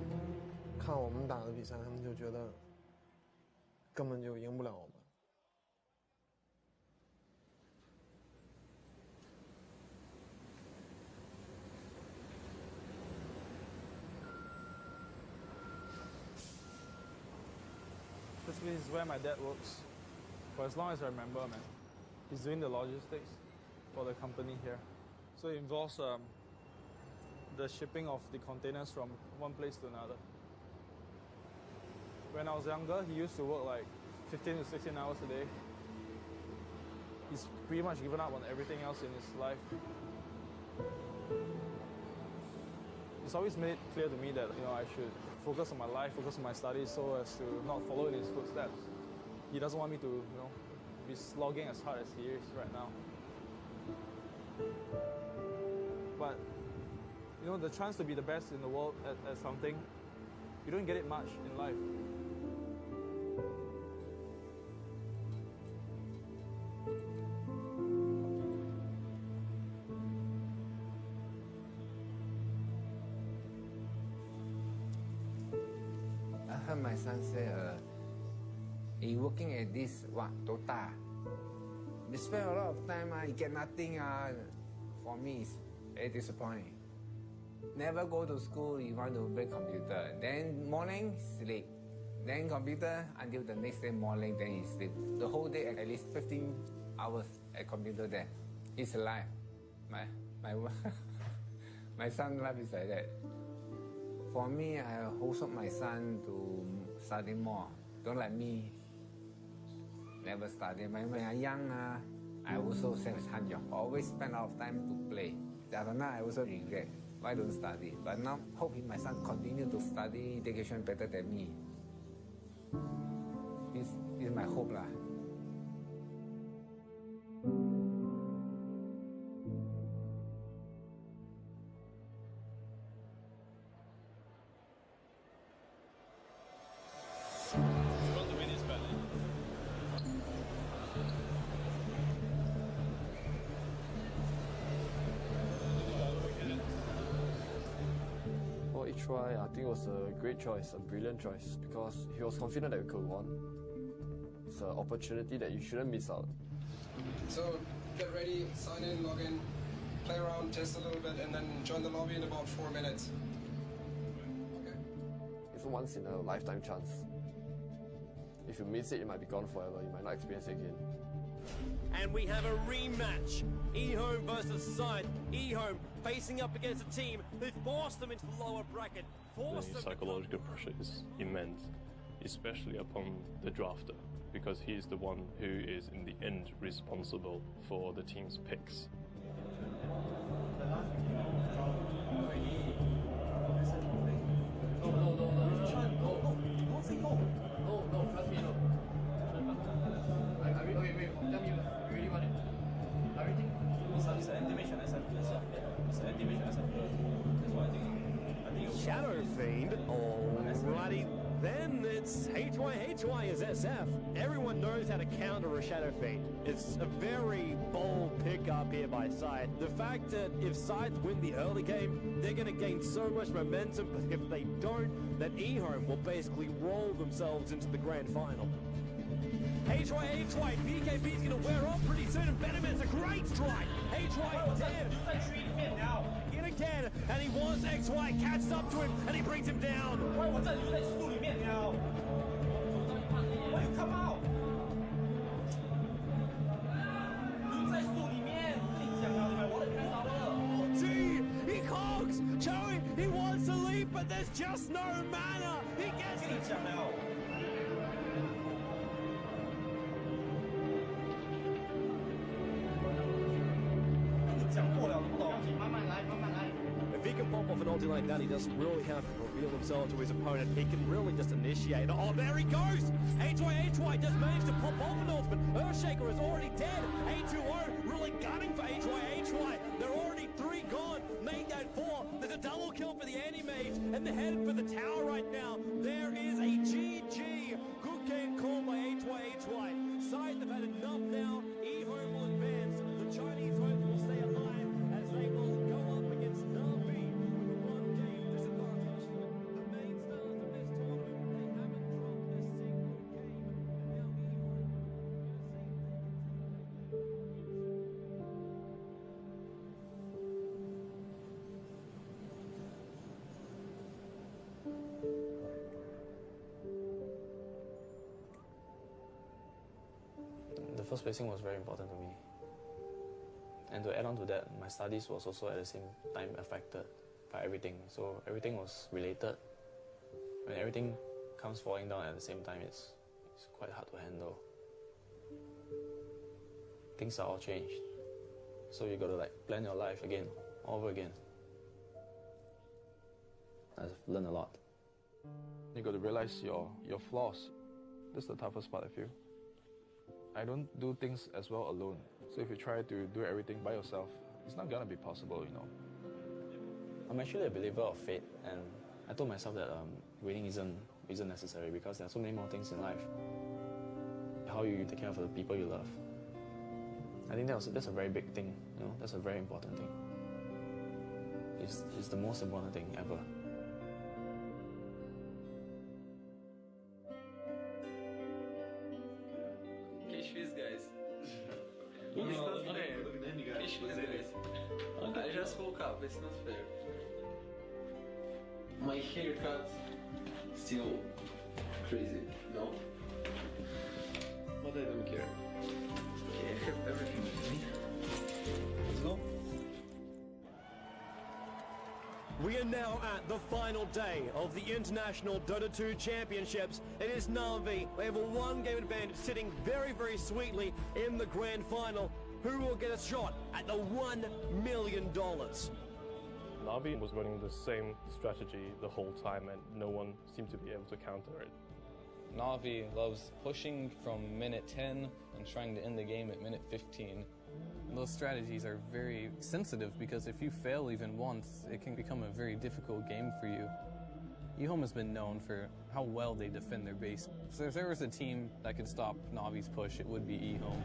看我们打的比赛，他们就觉得根本就赢不了我们。This place is where my dad works. For as long as I remember, man. He's doing the logistics for the company here. So it involves the shipping of the containers from one place to another. When I was younger, he used to work like 15 to 16 hours a day. He's pretty much given up on everything else in his life. He's always made it clear to me that, I should focus on my life, focus on my studies so as to not follow in his footsteps. He doesn't want me to, be slogging as hard as he is right now. But, the chance to be the best in the world at something, you don't get it much in life. I heard my son say, he working at this, Dota. They spend a lot of time, he get nothing. For me, it's very disappointing. Never go to school, he want to play computer. Then morning, sleep. Then computer until the next day morning, then he sleep. The whole day, at least 15 hours at computer there. It's life. My son's life is like that. For me, I also my son to study more. Don't let me never study. When I young, I also same as Hanjong. Always spend a lot of time to play. After now, I also regret. Why don't study? But now, hope my son continue to study education better than me. This is my hope lah. HY, I think it was a great choice, a brilliant choice, because he was confident that we could win. It's an opportunity that you shouldn't miss out. So get ready, sign in, log in, play around, test a little bit, and then join the lobby in about 4 minutes. Okay. It's a once in a lifetime chance. If you miss it, you might be gone forever. You might not experience it again. And we have a rematch. eHome versus Side. eHome facing up against a team who forced them into the lower bracket. The psychological pressure is immense, especially upon the drafter, because he is the one who is in the end responsible for the team's picks. Shadow Fiend, alrighty. Then it's HY is SF. Everyone knows how to counter a Shadow Fiend. It's a very bold pickup here by Side. The fact that if Side win the early game, they're going to gain so much momentum, but if they don't, then eHome will basically roll themselves into the grand final. HY, BKB's going to wear off pretty soon, and Benjamin's a great strike. HY dead. In again, and he wants XY, catches up to him, and he brings him down. Oh, gee, he cogs. Joey, he wants to leave, but there's just no mana. He gets it. If he can pop off an ulti like that, he doesn't really have to reveal himself to his opponent. He can really just initiate. Oh, there he goes! HY does manage to pop off an ult, but Earthshaker is already dead. A2O really gunning for HY. They're already 3 gone. Made that 4. There's a double kill for the anti-mage, and they're headed for the tower right now. There is a GG. Good game called by HY. Side, they've had enough now. eHome will advance. The Chinese hopes will stay alive as they will go up against Navi with a 1-game disadvantage. The main stars of this tournament, they haven't dropped a single game. And now eHome The first placing was very important to me. And to add on to that, my studies was also at the same time affected by everything. So everything was related. When everything comes falling down at the same time, it's quite hard to handle. Things are all changed. So you gotta plan your life again, all over again. I've learned a lot. You got to realize your flaws. That's the toughest part, I feel. I don't do things as well alone. So if you try to do everything by yourself, it's not gonna be possible, you know. I'm actually a believer of fate, and I told myself that winning isn't necessary because there are so many more things in life. How you take care of the people you love. I think that's a very big thing, you know. That's a very important thing. It's the most important thing ever. It's not fair. I just woke up, it's not fair. My haircut still crazy, no? But I don't care. Okay, I have everything with me. Let's go. We are now at the final day of the International Dota 2 Championships. It is Navi. They have a 1-game advantage, sitting very, very sweetly in the grand final. Who will get a shot at the $1 million? Navi was running the same strategy the whole time, and no one seemed to be able to counter it. Navi loves pushing from minute 10 and trying to end the game at minute 15. Those strategies are very sensitive because if you fail even once, it can become a very difficult game for you. eHome has been known for how well they defend their base. So if there was a team that could stop Navi's push, it would be eHome.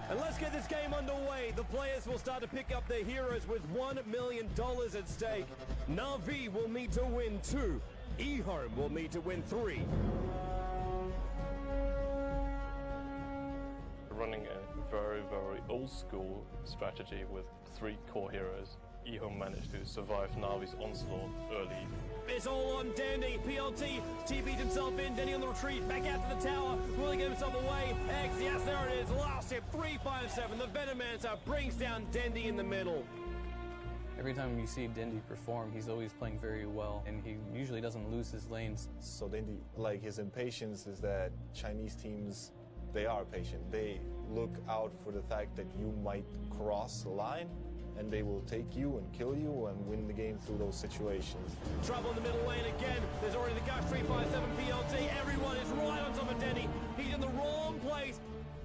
And let's get this game underway. The players will start to pick up their heroes with $1 million at stake. Navi will need to win 2. eHome will need to win 3. Running a very, very old school strategy with 3 core heroes, eHome managed to survive Navi's onslaught early. It's all on Dandy. PLT TP'd himself in. Dandy on the retreat. Back out to the tower. Will he get himself away? X, yes, there it is. Last hit, 357. The Venomancer brings down Dandy in the middle. Every time you see Dandy perform, he's always playing very well, and he usually doesn't lose his lanes. So Dandy, like his impatience is that Chinese teams, they are patient. They look out for the fact that you might cross the line, and they will take you and kill you and win the game through those situations. Trouble in the middle lane again. There's already the guy 357 PLT. Everyone is right on top of Dandy. He's in the wrong place.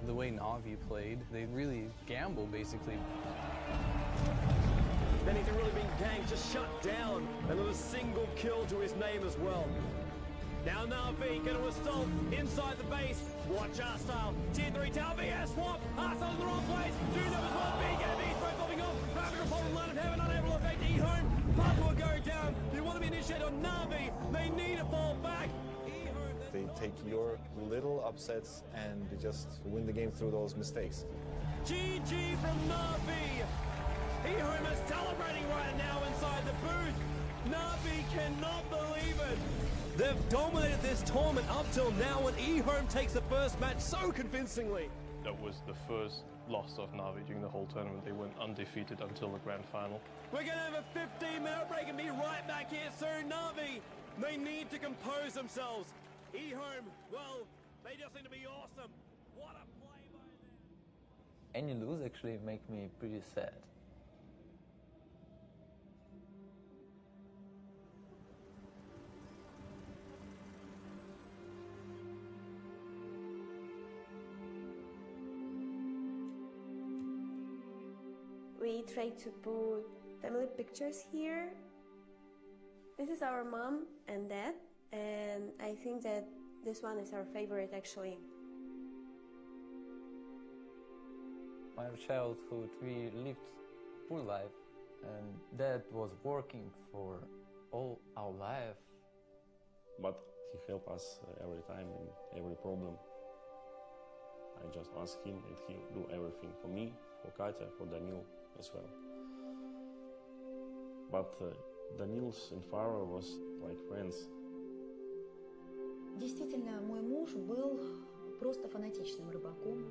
The way Navi played, they really gamble, basically. Dandy's really been ganked, just shut down. And with a single kill to his name as well. Now Navi going to assault inside the base. Watch our style. Tier 3 tower VS swap. Arsenal's in the wrong place. Two numbers 1 big enemy. Throw popping off. Rapid report on line of heaven. Unable to affect eHome. Puck will go down. You want to be initiated on Navi. They need to fall back. They take your little upsets and they just win the game through those mistakes. GG from Navi. eHome is celebrating right now inside the booth. Navi cannot believe it. They've dominated this tournament up till now, and eHome takes the first match so convincingly. That was the first loss of Navi during the whole tournament. They went undefeated until the grand final. We're going to have a 15-minute break and be right back here soon. Navi, they need to compose themselves. eHome, well, they just seem to be awesome. What a play by them. Any lose actually make me pretty sad. We try to put family pictures here. This is our mom and dad, and I think that this one is our favorite actually. My childhood, we lived full life, and dad was working for all our life. But he helped us every time in every problem. I just ask him and he do everything for me, for Katya, for Daniil as well. But Daniil's and Farah was like friends. Действительно, мой муж был просто фанатичным рыбаком.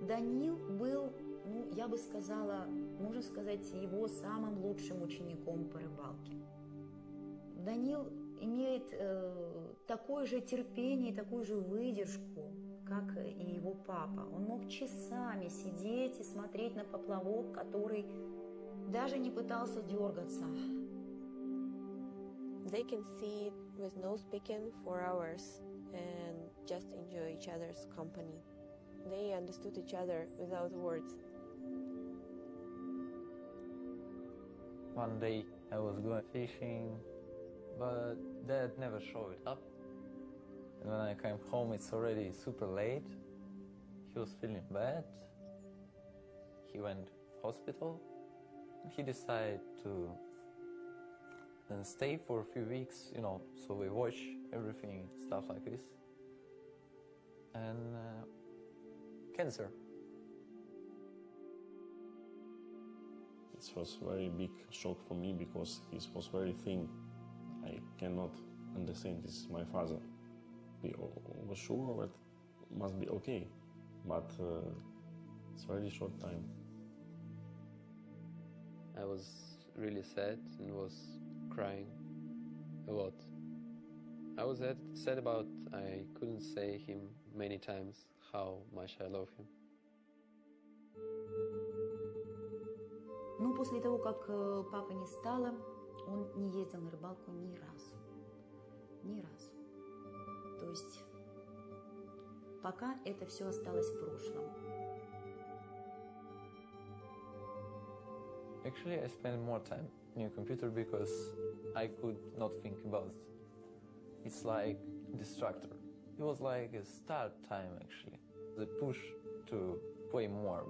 Даниил был, ну, я бы сказала, можно сказать, его самым лучшим учеником по рыбалке. Даниил имеет такое же терпение, такую же выдержку, как и его папа. Он мог часами сидеть и смотреть на поплавок, который даже не пытался дергаться. They can sit with no speaking for hours and just enjoy each other's company. They understood each other without words. One day I was going fishing, but dad never showed up. And when I came home, it's already super late. He was feeling bad. He went to hospital. He decided to stay for a few weeks, you know, so we watch everything, stuff like this. And cancer. It was very big shock for me because he was very thin. I cannot understand this is my father. We was sure that must be okay, but it's very short time. I was really sad and was crying a lot. I was sad about I couldn't say him many times how much I love him. Ну, после того, как папы не стало, он не ездил на рыбалку ни разу. Ни разу. То есть пока это все осталось в прошлом. Actually, I spent more time in your computer because I could not think about It's like distractor. It was like a start time actually. The push to play more.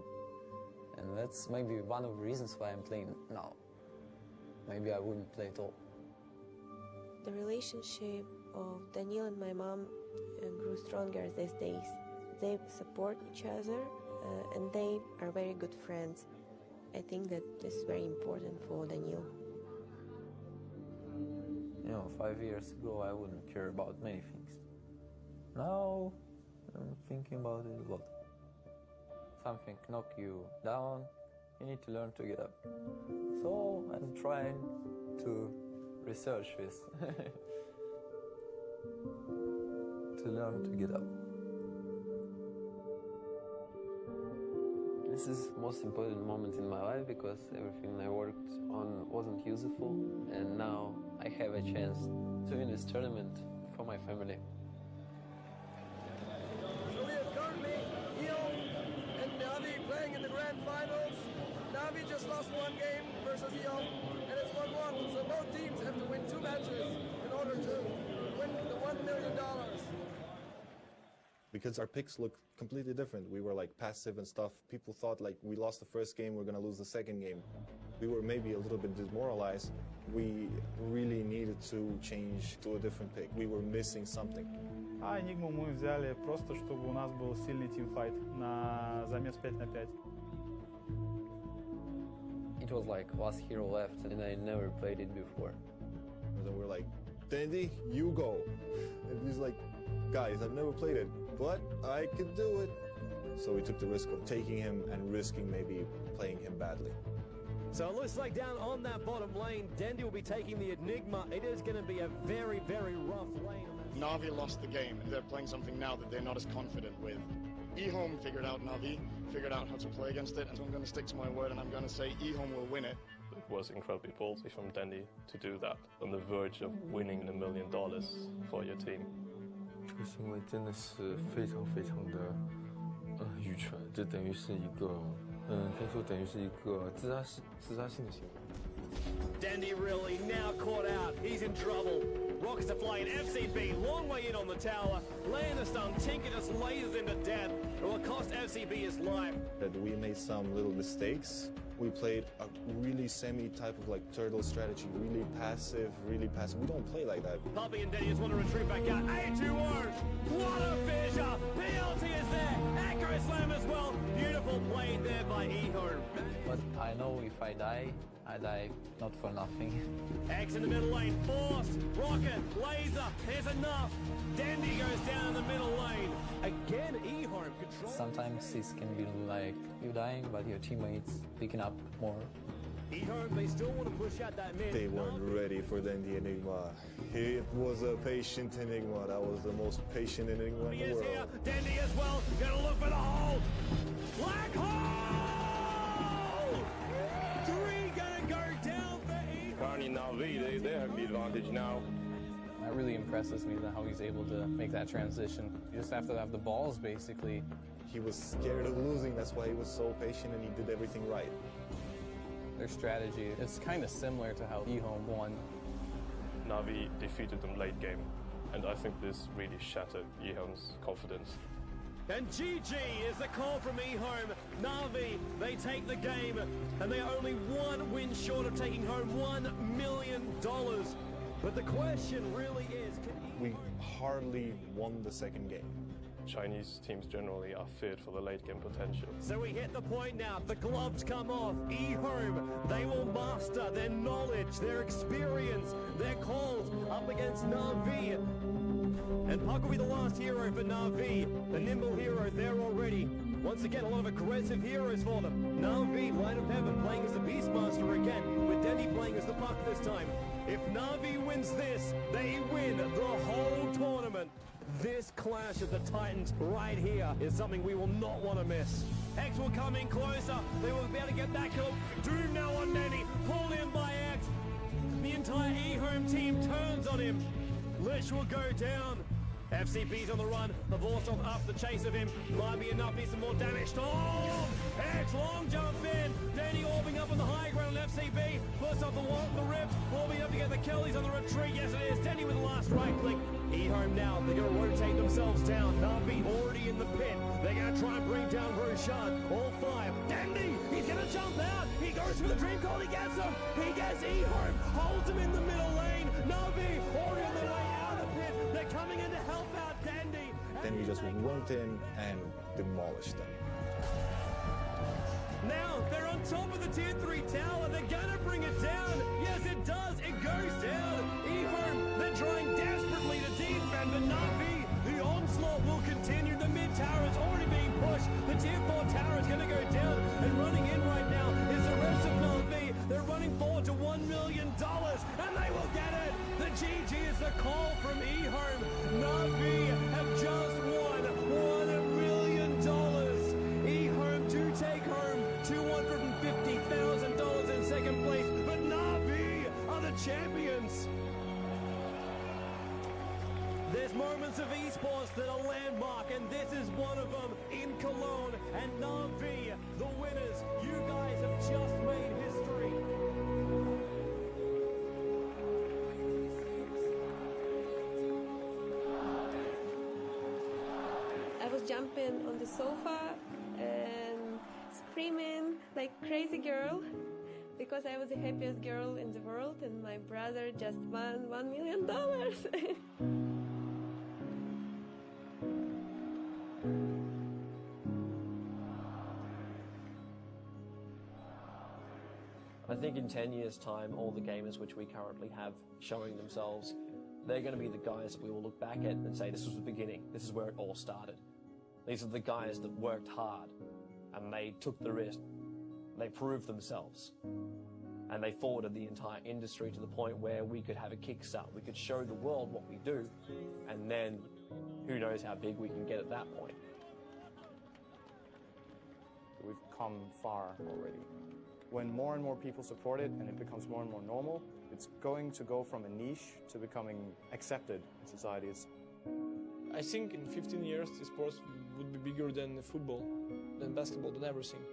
And that's maybe one of the reasons why I'm playing now. Maybe I wouldn't play at all. The relationship of Daniil and my mom grew stronger these days. They support each other and they are very good friends. I think that this is very important for Daniil. You know, 5 years ago I wouldn't care about many things. Now I'm thinking about it a lot. Something knock you down, you need to learn to get up. So I'm trying to research this. To learn to get up. This is the most important moment in my life because everything I worked on wasn't useful, and now I have a chance to win this tournament for my family. So we have currently Eon and Navi playing in the grand finals. Navi just lost one game versus Eon, and it's 1-1. So both teams have to win 2 matches in order to win the $1 million. Because our picks look completely different. We were like passive and stuff. People thought like we lost the first game, we're gonna lose the second game. We were maybe a little bit demoralized. We really needed to change to a different pick. We were missing something. А Enigmu мы взяли просто, чтобы у нас был сильный тимфайт на замес 5-5. It was like last hero left and I never played it before. And then we're like, Dandy, you go. And he's like, guys, I've never played it, but I could do it. So we took the risk of taking him and risking maybe playing him badly. So it looks like down on that bottom lane, Dandy will be taking the Enigma. It is going to be a very, very rough lane. Navi lost the game. They're playing something now that they're not as confident with. eHome figured out Navi, figured out how to play against it, and so I'm going to stick to my word and I'm going to say eHome will win it. It was incredibly ballsy from Dandy to do that, on the verge of winning $1 million for your team. 这个行为真的是非常非常的愚蠢，这等于是一个可以说等于是一个自杀性的行为。 Dandy really now caught out. He's in trouble. Rockets are flying. FCB, long way in on the tower. Laying the stun. Tinker just lasers into death. It will cost FCB his life. We made some little mistakes. We played a really semi-type of like turtle strategy, really passive, really passive. We don't play like that. Puppy and Dandy just want to retreat back out. A2-0. What a fissure. PLT is there. Acro slam as well. Beautiful play there by eHome. But I know if I die not for nothing. X in the middle lane, forced, rocket, laser, there's enough. Dandy goes down in the middle lane. Again, eHome control. Sometimes this can be like you dying, but your teammates picking up more. eHome, they still want to push out that mid. They weren't ready for the Enigma. It was a patient Enigma. That was the most patient Enigma in the world. Here. Dandy as well, gonna look for the hole. Black hole! 3 gonna go down for eHome. Currently Navi, they have the advantage now. That really impresses me, how he's able to make that transition. You just have to have the balls, basically. He was scared of losing, that's why he was so patient and he did everything right. Their strategy is kind of similar to how eHome won. Navi defeated them late game, and I think this really shattered eHome's confidence. And GG is the call from eHome. Navi, they take the game, and they are only 1 win short of taking home $1 million. But the question really is, we hardly won the second game. Chinese teams generally are feared for the late game potential. So we hit the point now. The gloves come off. eHome, they will master their knowledge, their experience, their calls up against Navi. And Puck will be the last hero for Navi. The nimble hero there already. Once again, a lot of aggressive heroes for them. Navi, Light of Heaven, playing as the Beastmaster again, with Dandy playing as the Puck this time. If Navi wins this, they win the whole tournament. This clash of the Titans right here is something we will not want to miss. X will come in closer. They will be able to get that kill. Doom now on Dandy, pulled in by X. The entire eHome team turns on him. Lich will go down. FCB's on the run. The Vorsov after the chase of him. Might be enough. Needs some more damage. Oh! X long jump in. Danny orbing up on the high ground on FCB. First off the rift. Orbing up to get the kill. He's on the retreat. Yes, it is. Danny with the last right click. E-home now. They're going to rotate themselves down. Navi already in the pit. They're going to try and bring down Roshan. All five. Dandy! He's going to jump out. He goes for the dream call. He gets him. He gets E-home. Holds him in the middle lane. Navi already on the way out of the pit. They're coming in to help out Dandy. Then we just went in and demolished them. Now they're on top of the tier 3 tower. They're gonna bring it down. Yes, it does. It goes down. E-home, they're trying desperately to defend, but Navi, the onslaught will continue. The mid tower is already being pushed. The tier 4 tower is gonna go down, and running in right now is the rest of Navi. They're running forward to $1 million, and they will get it. The GG is the call from E-home. Navi have just won $1 million. E-home do take home $250,000 in second place, but Navi are the champions. There's moments of esports that are landmark, and this is one of them in Cologne. And Navi, the winners, you guys have just made history. I was jumping on the sofa and screaming like crazy girl because I was the happiest girl in the world, and my brother just won $1 million. I think in 10 years' time, all the gamers which we currently have showing themselves, they're going to be the guys that we will look back at and say, this was the beginning, this is where it all started. These are the guys that worked hard, and they took the risk, they proved themselves, and they forwarded the entire industry to the point where we could have a kickstart, we could show the world what we do, and then who knows how big we can get at that point. We've come far already. When more and more people support it and it becomes more and more normal, it's going to go from a niche to becoming accepted in society. I think in 15 years, the sports would be bigger than football, than basketball, than everything.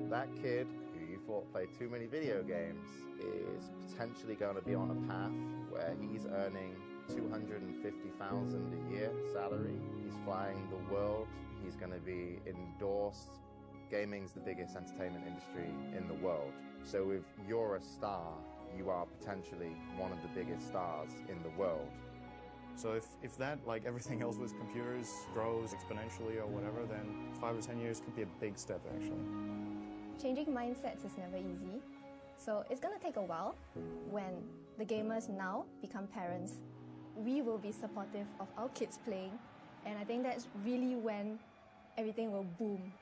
That kid who you thought played too many video games is potentially going to be on a path where he's earning $250,000 a year salary. He's flying the world. He's going to be endorsed. Gaming's the biggest entertainment industry in the world. So if you're a star, you are potentially one of the biggest stars in the world. So if that, like everything else with computers, grows exponentially or whatever, then 5 or 10 years could be a big step, actually. Changing mindsets is never easy. So it's going to take a while. When the gamers now become parents, we will be supportive of our kids playing. And I think that's really when everything will boom.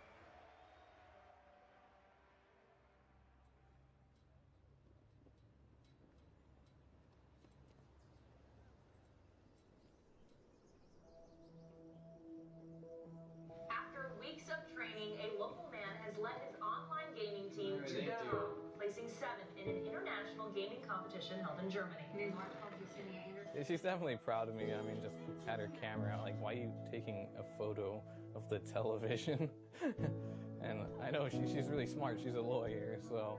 Placing 7th in an international gaming competition held in Germany. Yeah, she's definitely proud of me. I mean, just had her camera out, like, why are you taking a photo of the television? And I know she's really smart. She's a lawyer, so.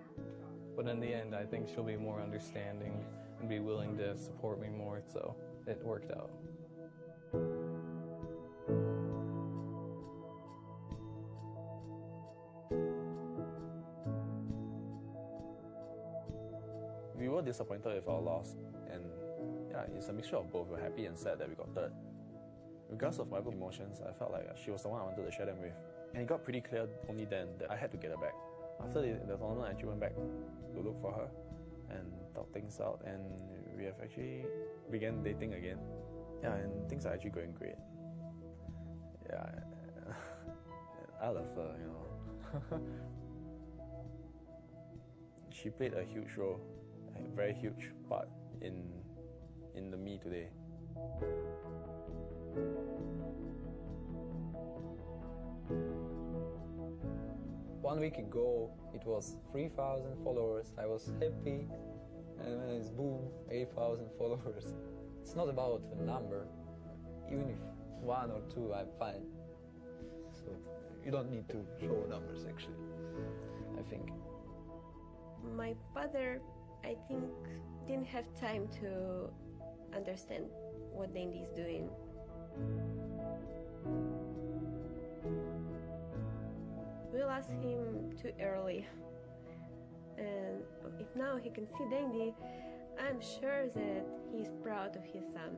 But in the end, I think she'll be more understanding and be willing to support me more, so it worked out. We were disappointed with our loss, and yeah, it's a mixture of both. We're happy and sad that we got third. Regardless of my emotions, I felt like she was the one I wanted to share them with. And it got pretty clear only then that I had to get her back. After the tournament, I actually went back to look for her and talk things out, and we have actually began dating again. Yeah, and things are actually going great. Yeah, I love her, you know. She played a huge role, a very huge part in the me today. 1 week ago, it was 3,000 followers. I was happy, and then it's boom, 8,000 followers. It's not about the number. even if 1 or 2, I'm fine. So you don't need to show numbers, actually, I think. My father, I think, didn't have time to understand what Dandy is doing. We lost him too early. And if now he can see Dandy, I'm sure that he's proud of his son.